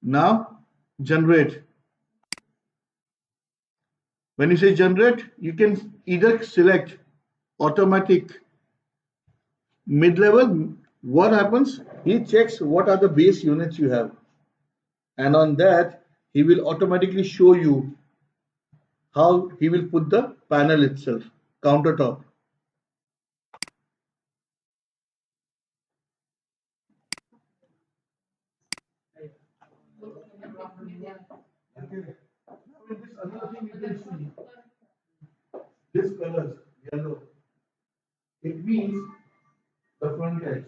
Now generate. When you say generate, you can either select automatic mid-level. What happens? He checks what are the base units you have. And on that, he will automatically show you how he will put the panel itself, countertop. Okay. Now this another thing you can see, this colors, yellow, it means the front edge.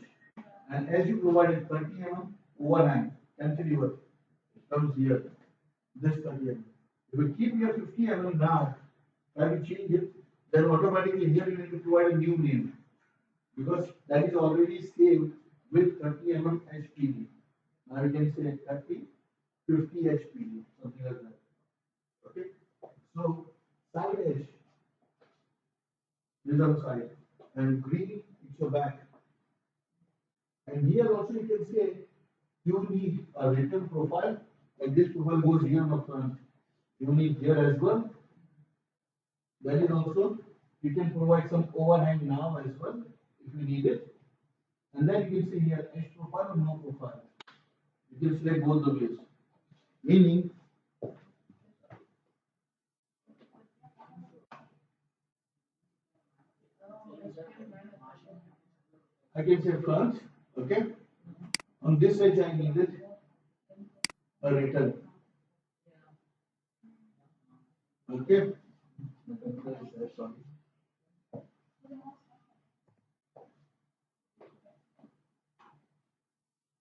And as you provided 30 mm overhang, cantilever, it comes here, this 30 mm. If you keep your 50 mm now, try to change it, then automatically here you need to provide a new name because that is already saved with 30 mm HPD. Now you can say 30, 50 HPD, something like that. Okay. So side edge. This on side. And green, it's your back. And here also you can say you need a written profile. Like this profile goes here on the front. You need here as well. That is also, you can provide some overhang now as well if you need it. And then you can see here edge profile or no profile. You can select both the ways. Meaning, I can say front, okay? On this edge I needed a written, okay?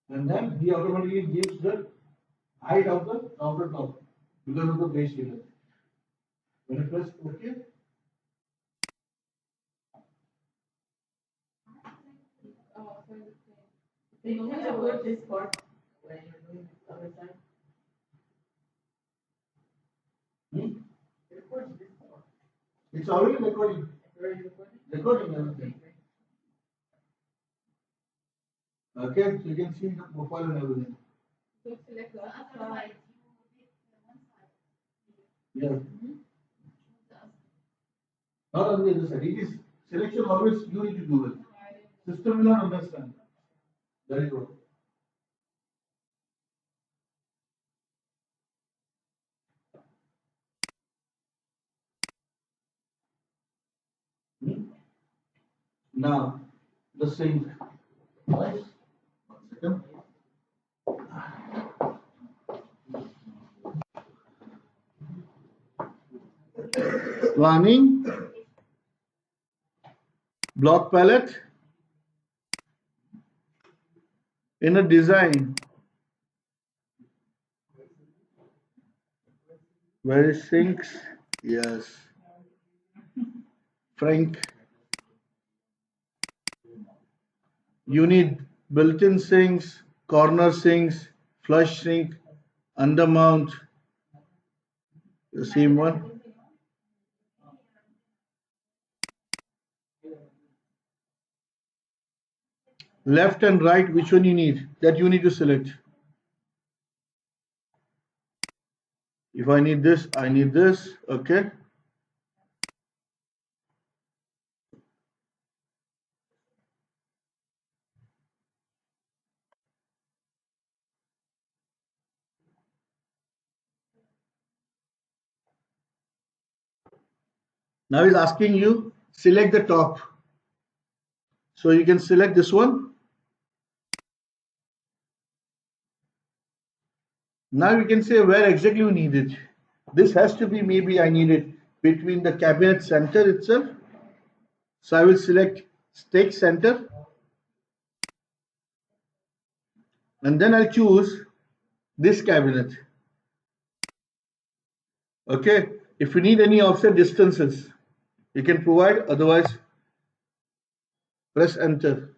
And then he automatically gives the height of the countertop because of the base unit. When you press OK, They don't have to put this part when you're doing the other side. Record this part. it's already recording, Already recorded? recording everything. Okay, so you can see the profile and everything. So select the side. Yeah. Not on the other side. It is selection always you need to do it. System will not understand. Very good. Now the sink. Right? 1 second. Planning, block palette, in a design, where is sinks? Yes. Frank, you need built-in sinks, corner sinks, flush sink, undermount, the same one. Left and right, which one you need? That you need to select. If I need this, I need this. Okay. Now he's asking you select the top. So you can select this one. Now you can say where exactly you need it. This has to be maybe I need it between the cabinet center itself. So I will select stake center and then I'll choose this cabinet. Okay. If you need any offset distances, you can provide, otherwise press enter.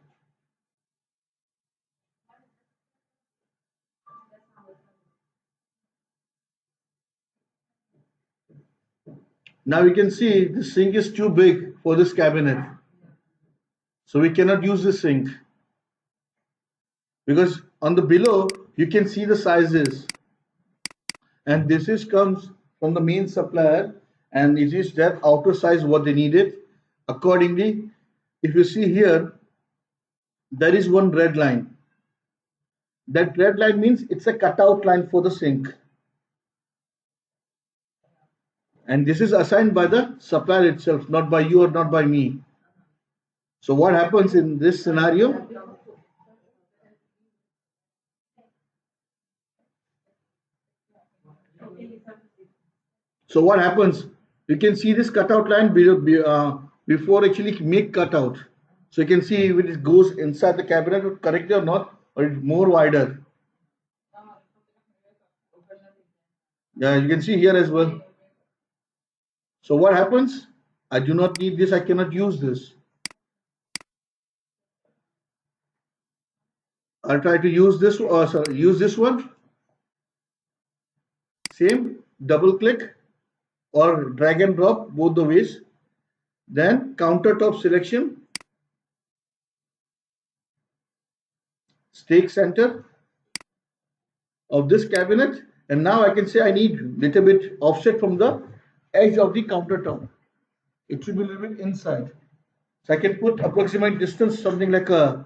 Now you can see the sink is too big for this cabinet. So we cannot use this sink. Because on the below, you can see the sizes. And this is comes from the main supplier and it is their outer size what they needed. Accordingly, if you see here, there is one red line. That red line means it's a cutout line for the sink. And this is assigned by the supplier itself, not by you or not by me. So what happens in this scenario? So what happens? You can see this cutout line before actually make cutout. So you can see if it goes inside the cabinet correctly or not, or it's more wider. Yeah, you can see here as well. So what happens? I do not need this. I cannot use this. I'll try to use this. Use this one. Same. Double click. or drag and drop both the ways. Then countertop selection, stake center of this cabinet, and now I can say I need little bit offset from the edge of the countertop. It should be a little bit inside. So I can put approximate distance something like a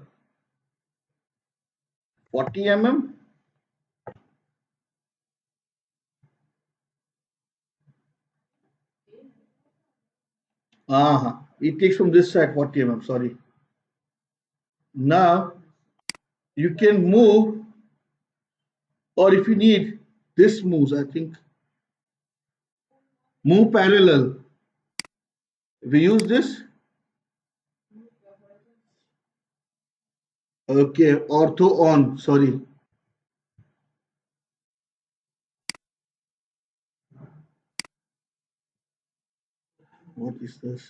40 mm. It takes from this side 40 mm. Sorry. Now you can move, or if you need this moves, I think move parallel. If we use this, okay, ortho on. Sorry. What is this?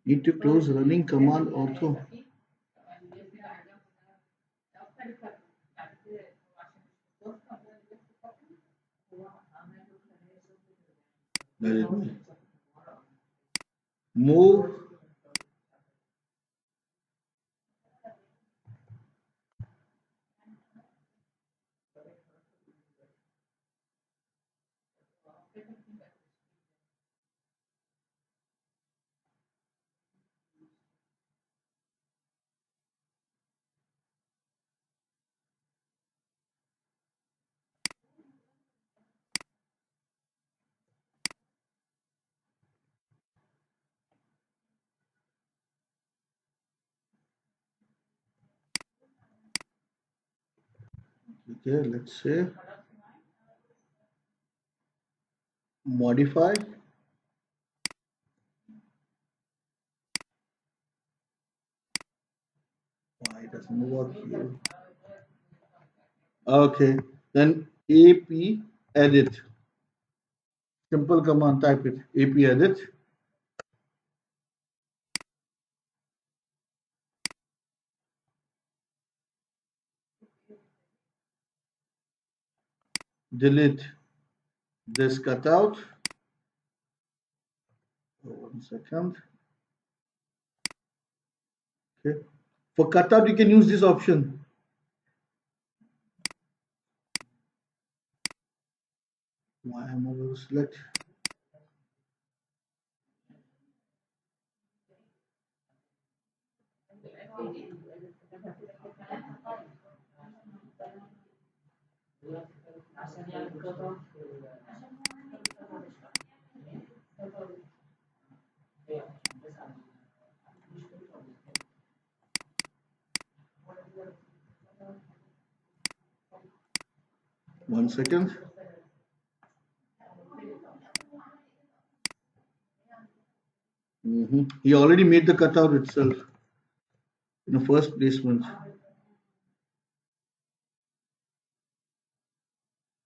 Need to close running command ortho. That is me. Move. Okay, let's say modify. Why it doesn't work here? Okay, then ap edit. Simple command, type it. Ap edit. Delete this cutout. 1 second. Okay. For cutout, you can use this option. Why am I going to select? One second. He already made the cutout itself in the first placement.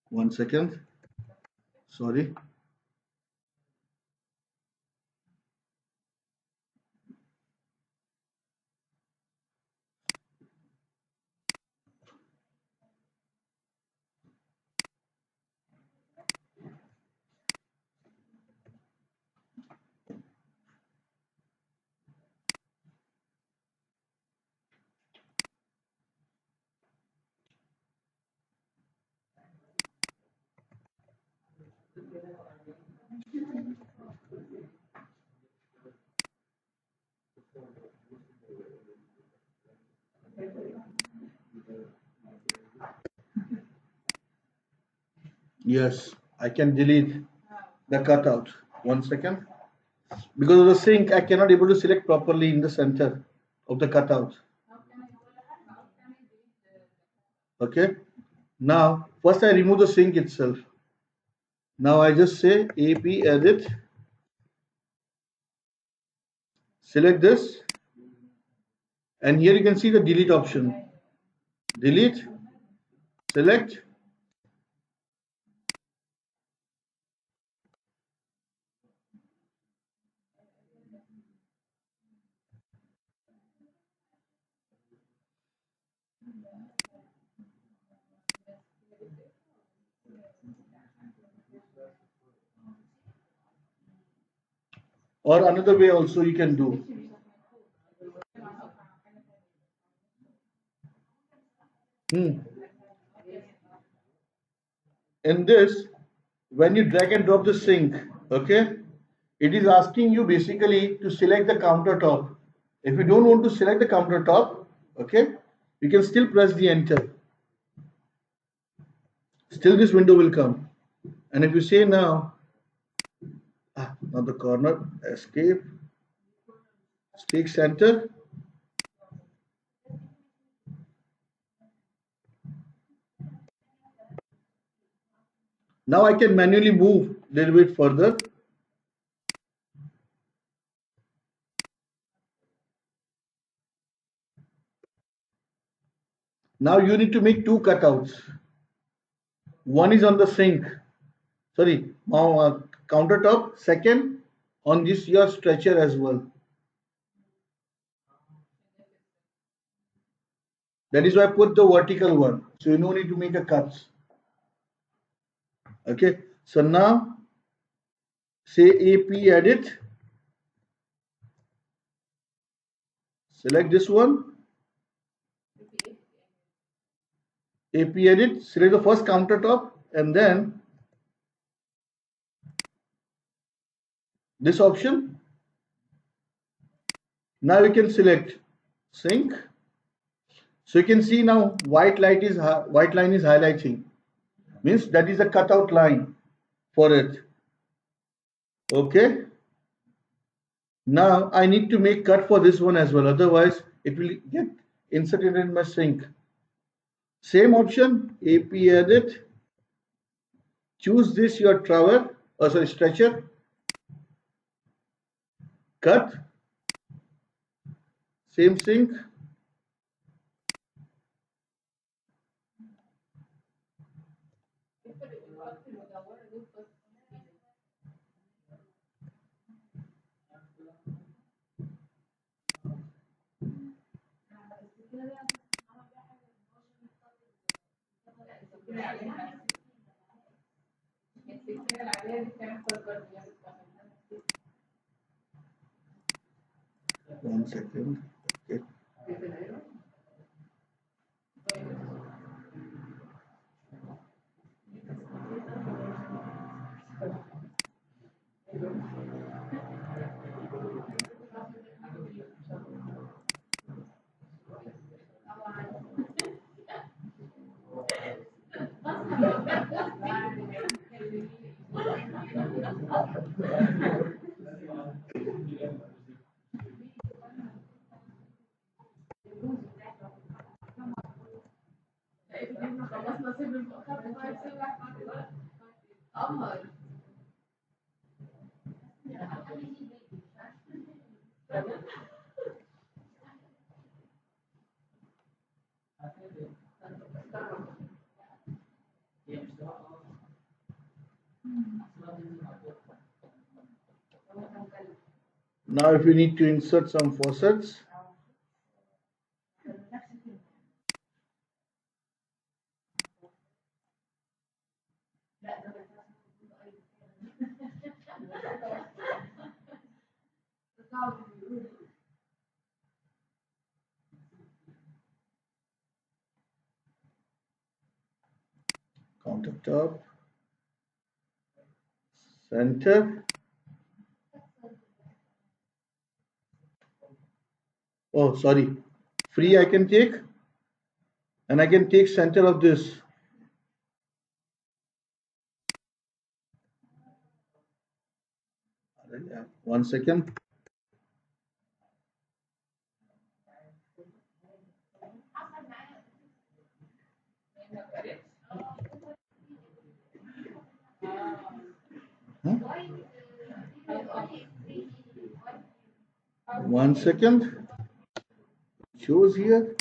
1 second. Sorry. Yes, I can delete the cutout. 1 second. Because of the sync, I cannot able to select properly in the center of the cutout. Okay. Now, first I remove the sync itself. Now I just say AP edit, select this, and here you can see the delete option. Delete, select, Or another way also you can do. Hmm. In this, when you drag and drop the sink, okay, it is asking you basically to select the countertop. If you don't want to select the countertop, okay, you can still press the enter. Still this window will come. And if you say now, now the corner, escape, stick center, now I can manually move a little bit further. Now you need to make two cutouts. One is on the sink, sorry, countertop. Second, on this your stretcher as well. That is why I put the vertical one. So you no need to make a cuts. Okay. So now say AP edit. Select this one. AP edit. Select the first countertop and then this option. Now you can select sink. So you can see now white line is highlighting. Means that is a cutout line for it. Okay. Now I need to make cut for this one as well. Otherwise it will get inserted in my sink. Same option, AP edit. Choose this your trowel, sorry, stretcher. Cut. Same sink. One second. Okay. Now if you need to insert some faucets, countertop, center. Oh, sorry. Free I can take and I can take center of this. One second. Huh? One second. Shows here.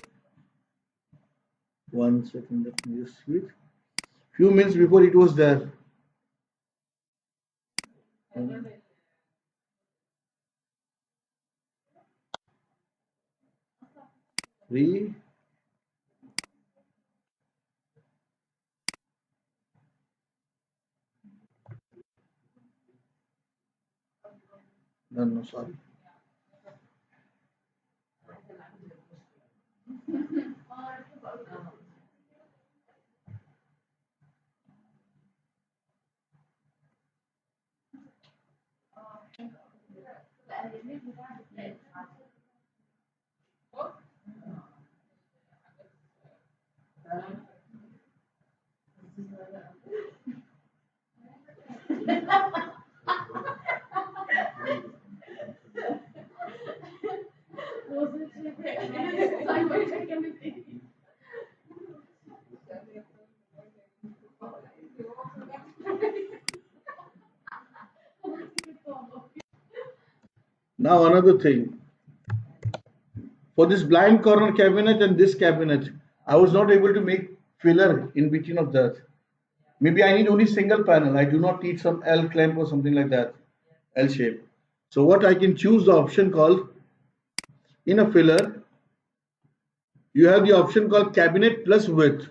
One second. Let me just see it. Few minutes before it was there. Free. No, no, sorry. Now another thing. For this blind corner cabinet and this cabinet, I was not able to make filler in between of that. Maybe I need only single panel. I do not need some L clamp or something like that, L shape. So what I can choose the option called in a filler, you have the option called cabinet plus width.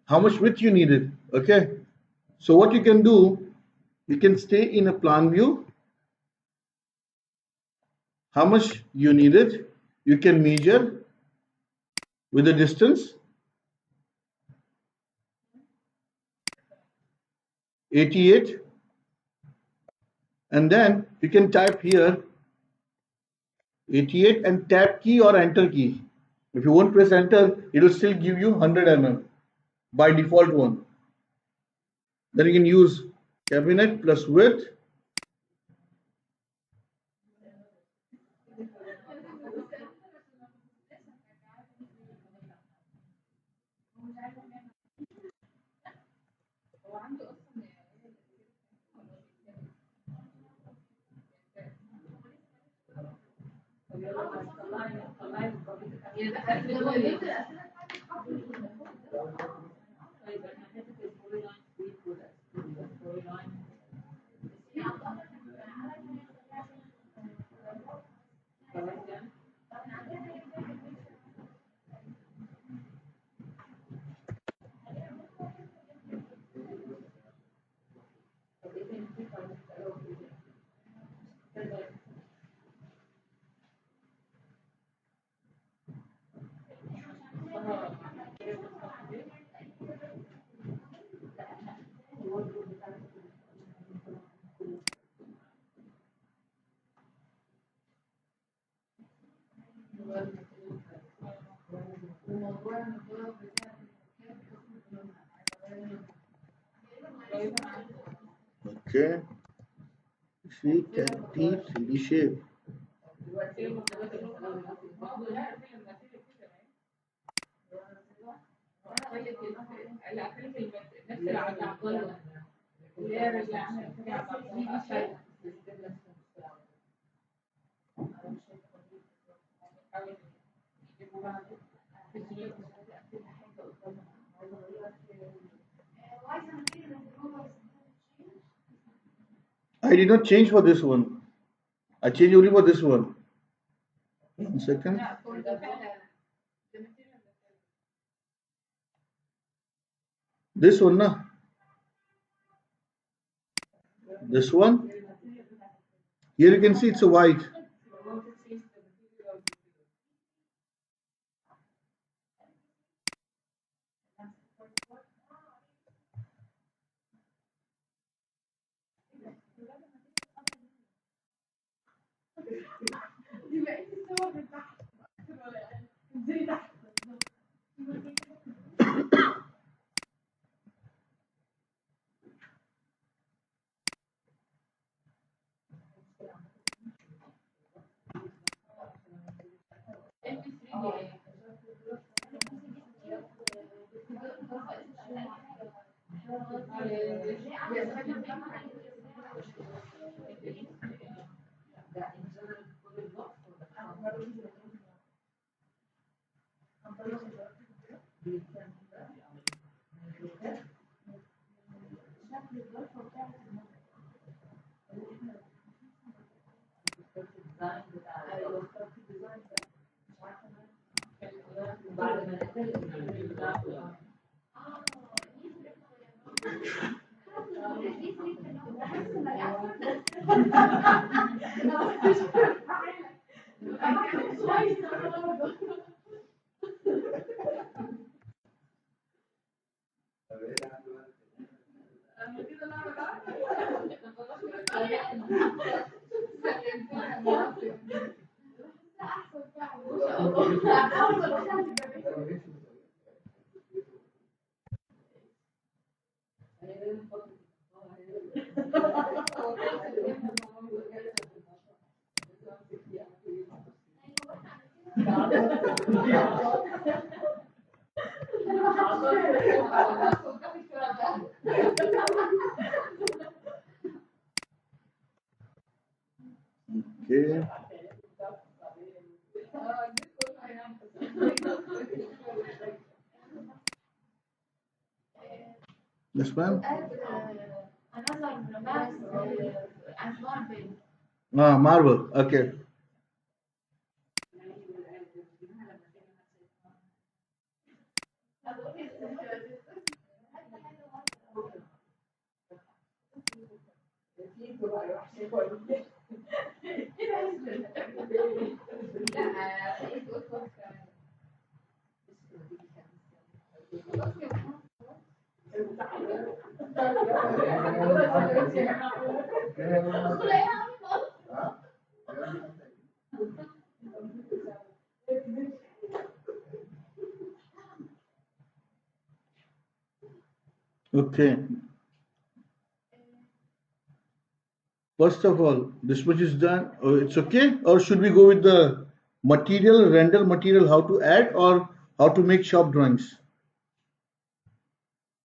How much width you need it, okay? So what you can do, you can stay in a plan view, how much you need it, you can measure with the distance, 88, and then you can type here 88 and tab key or enter key. If you won't press enter, it will still give you 100 mm by default one. Then you can use cabinet plus width. Okay, see, can T 3D shape. I did not change for this one. I changed only for this one. 1 second. This one, na? This one. Here you can see it's a white. Okay. Yes, ma'am. another mass as Marvel. Ah, Marvel. Okay. Okay. First of all, this much is done. It's okay. Or should we go with the material, render material, how to add or how to make shop drawings?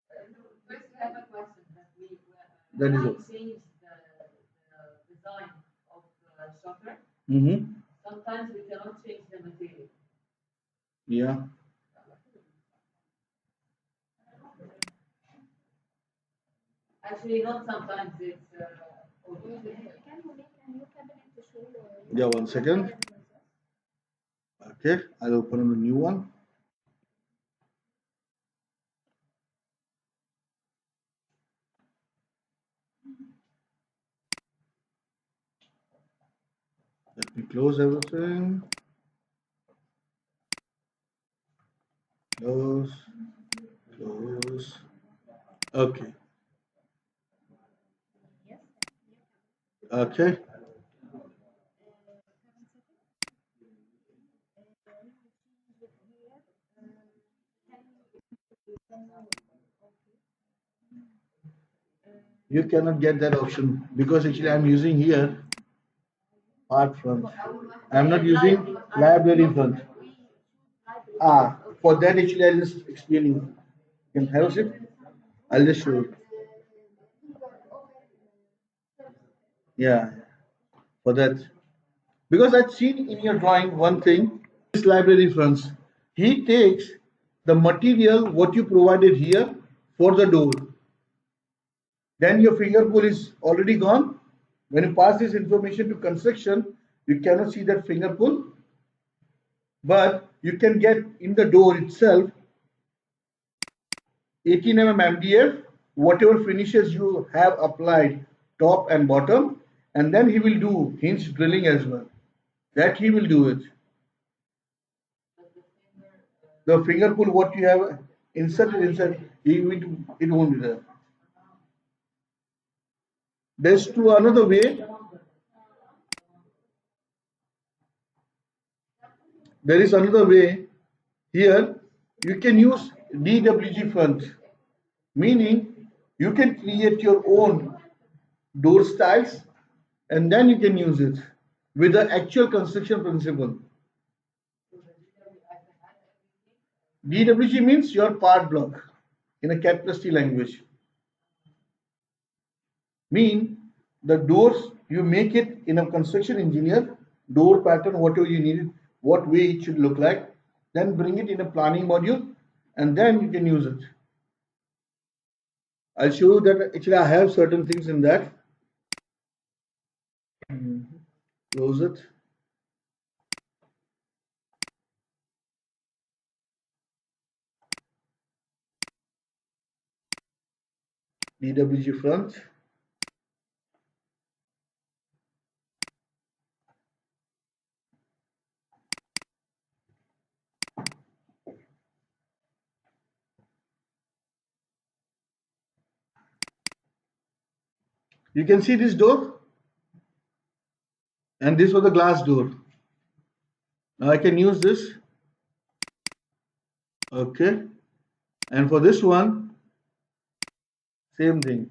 First, we have a question that That is we it. change the design of software. Mm-hmm. Sometimes we cannot change the material. Yeah. Actually, not sometimes. It's Yeah, 1 second. Okay, I'll open the new one. Let me close everything. Close, close. Okay, okay. You cannot get that option because actually I'm using here art front. I'm not using library front. Ah, for that actually I'll just explain you. Can have a sip? I'll just show you. Yeah, for that. Because I've seen in your drawing one thing, this library fronts. He takes the material what you provided here for the door. Then your finger pull is already gone. When you pass this information to construction, you cannot see that finger pull, but you can get in the door itself 18 MDF, whatever finishes you have applied top and bottom, and then he will do hinge drilling as well. That he will do it. The finger pull what you have inserted inside, it won't be there. There's to another way. There is another way. Here you can use DWG front, meaning you can create your own door styles and then you can use it with the actual construction principle. DWG means your part block in a Cat plus T language. Mean the doors you make it in a construction engineer door pattern whatever you need it, what way it should look like, then bring it in a planning module and then you can use it. I'll show you that actually I have certain things in that. Close it. DWG front. You can see this door, and this was the glass door. Now I can use this. Okay. And for this one, same thing.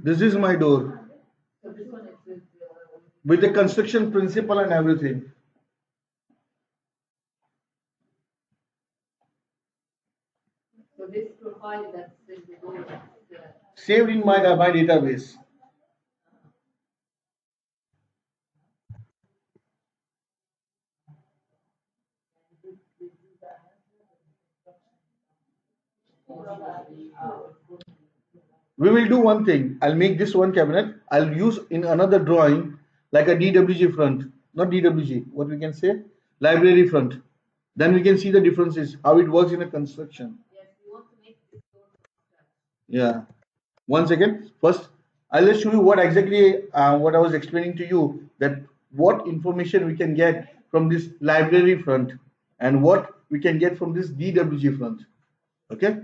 This is my door So this one is with the construction principle and everything. so this profile that's in the door that's Saved in my database. We will do one thing. I'll make this one cabinet. I'll use in another drawing like a DWG front, not DWG, what we can say, library front. Then we can see the differences, how it works in a construction. yes, we want to make this door from scratch. Yeah. One second. First, I'll just show you what exactly what I was explaining to you, that what information we can get from this library front and what we can get from this DWG front. Okay.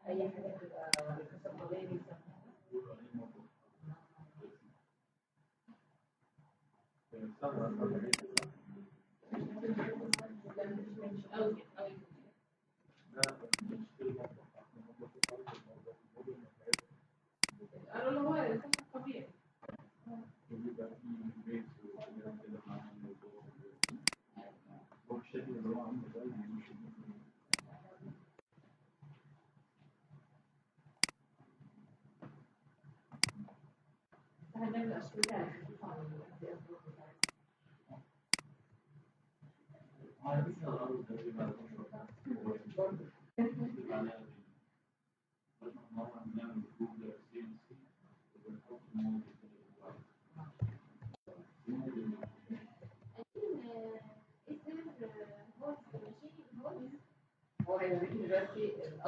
أي حاجة تبقى كسبولاني I don't know why, it's طبيعي. هنعمل أشكال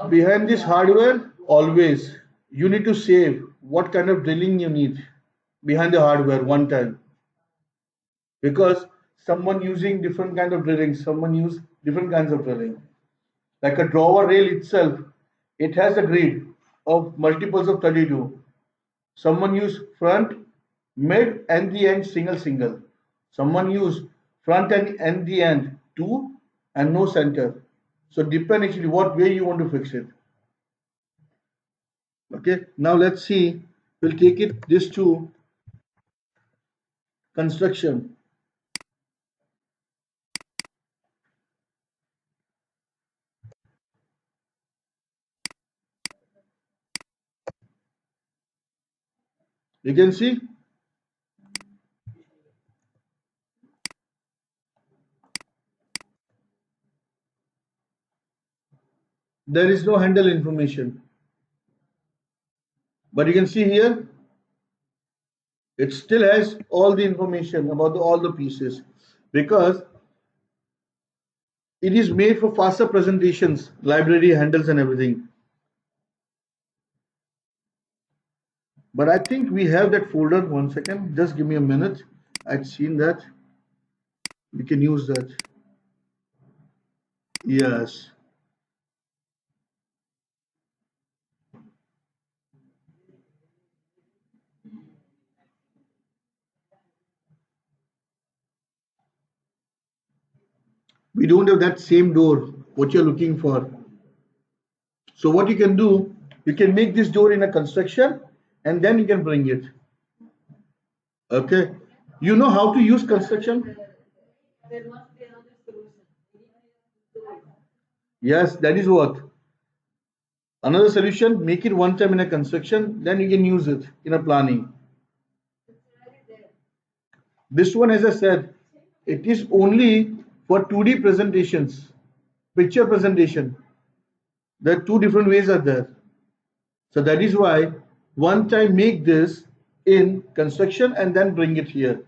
Behind this hardware, always you need to save what kind of drilling you need behind the hardware one time, because someone using different kind of drilling, someone use different kinds of drilling. Like a drawer rail itself, it has a grid of multiples of 32. Someone use front, mid, and the end single. Someone use front and the end two and no center. So depend actually what way you want to fix it. Okay, now let's see. We'll take it this to construction. You can see there is no handle information, but you can see here it still has all the information about all the pieces, because it is made for faster presentations, library handles and everything. But I think we have that folder. One second, just give me a minute. I'd seen that. We can use that. Yes. We don't have that same door, what you're looking for. So what you can do, you can make this door in a construction and then you can bring it. Okay. You know how to use construction? Yes, that is what. Another solution, make it one time in a construction, then you can use it in a planning. This one, as I said, it is only for 2D presentations, picture presentation. There are two different ways are there. So that is why one time make this in construction and then bring it here.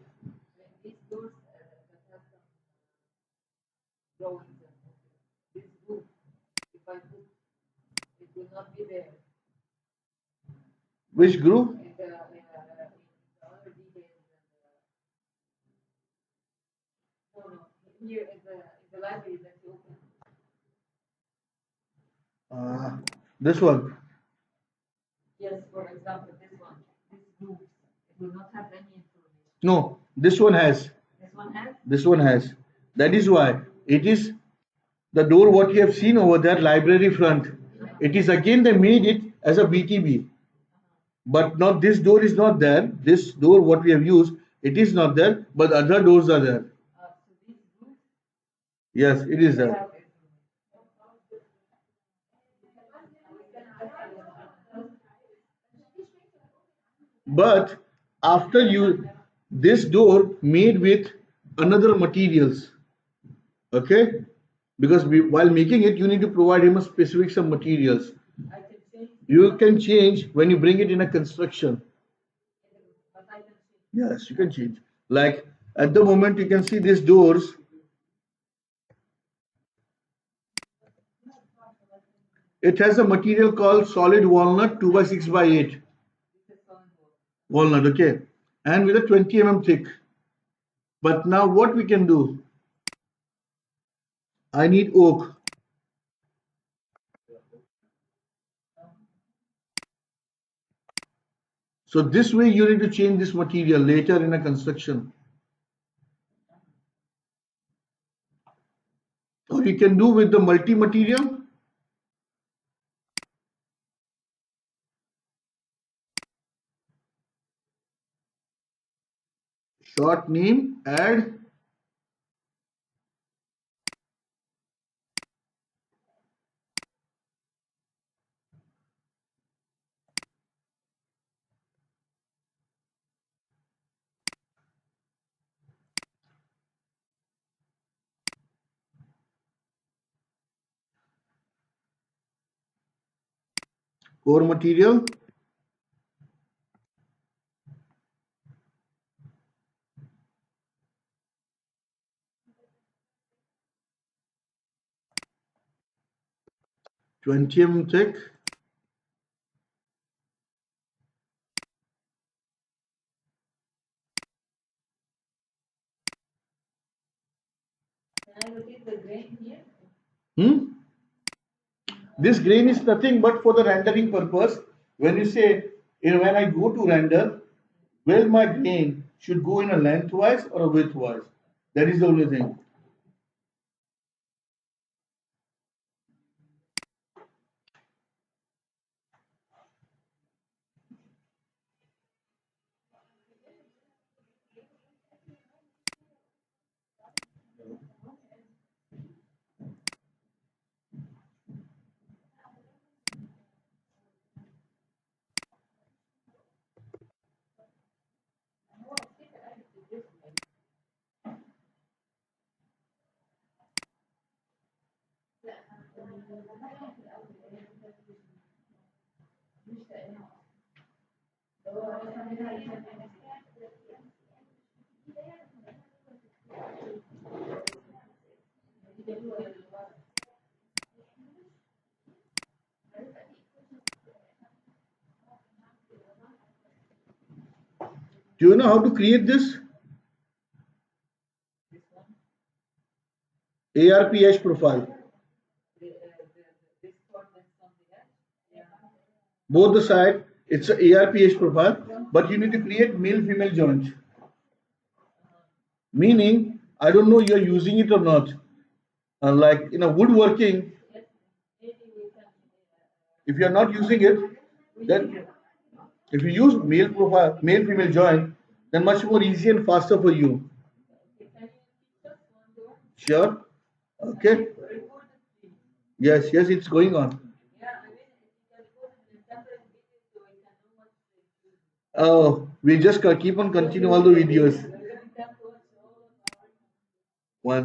Which group? Uh, this one. No, this one has. This one has. That is why it is the door what you have seen over there, library front. It is again they made it as a BTB. But not this door is not there. This door what we have used, it is not there, but other doors are there. Yes, it is there. But after you this door made with another materials, okay? Because while making it, you need to provide him a specific some materials. You can change when you bring it in a construction. Yes, you can change. Like at the moment, you can see these doors. It has a material called solid walnut 2 by 6 by 8 walnut, okay, and with a 20 mm thick. But now what we can do? I need oak. So this way you need to change this material later in a construction. Or you can do with the multi-material. Short name, add. Core material. Twenty thick. Hmm? This grain is nothing but for the rendering purpose. When you say, when I go to render, well, my grain should go in a lengthwise or a widthwise. That is the only thing. Do you know how to create this? ARPH profile. Both the side, it's a ARPH profile, but you need to create male-female joint. Meaning, I don't know you're using it or not. Like in a woodworking, If you are not using it, then if you use male profile, male female join, then much more easy and faster for you. Sure. Okay. Yes, yes, it's going on. Oh, we just keep on continue all the videos.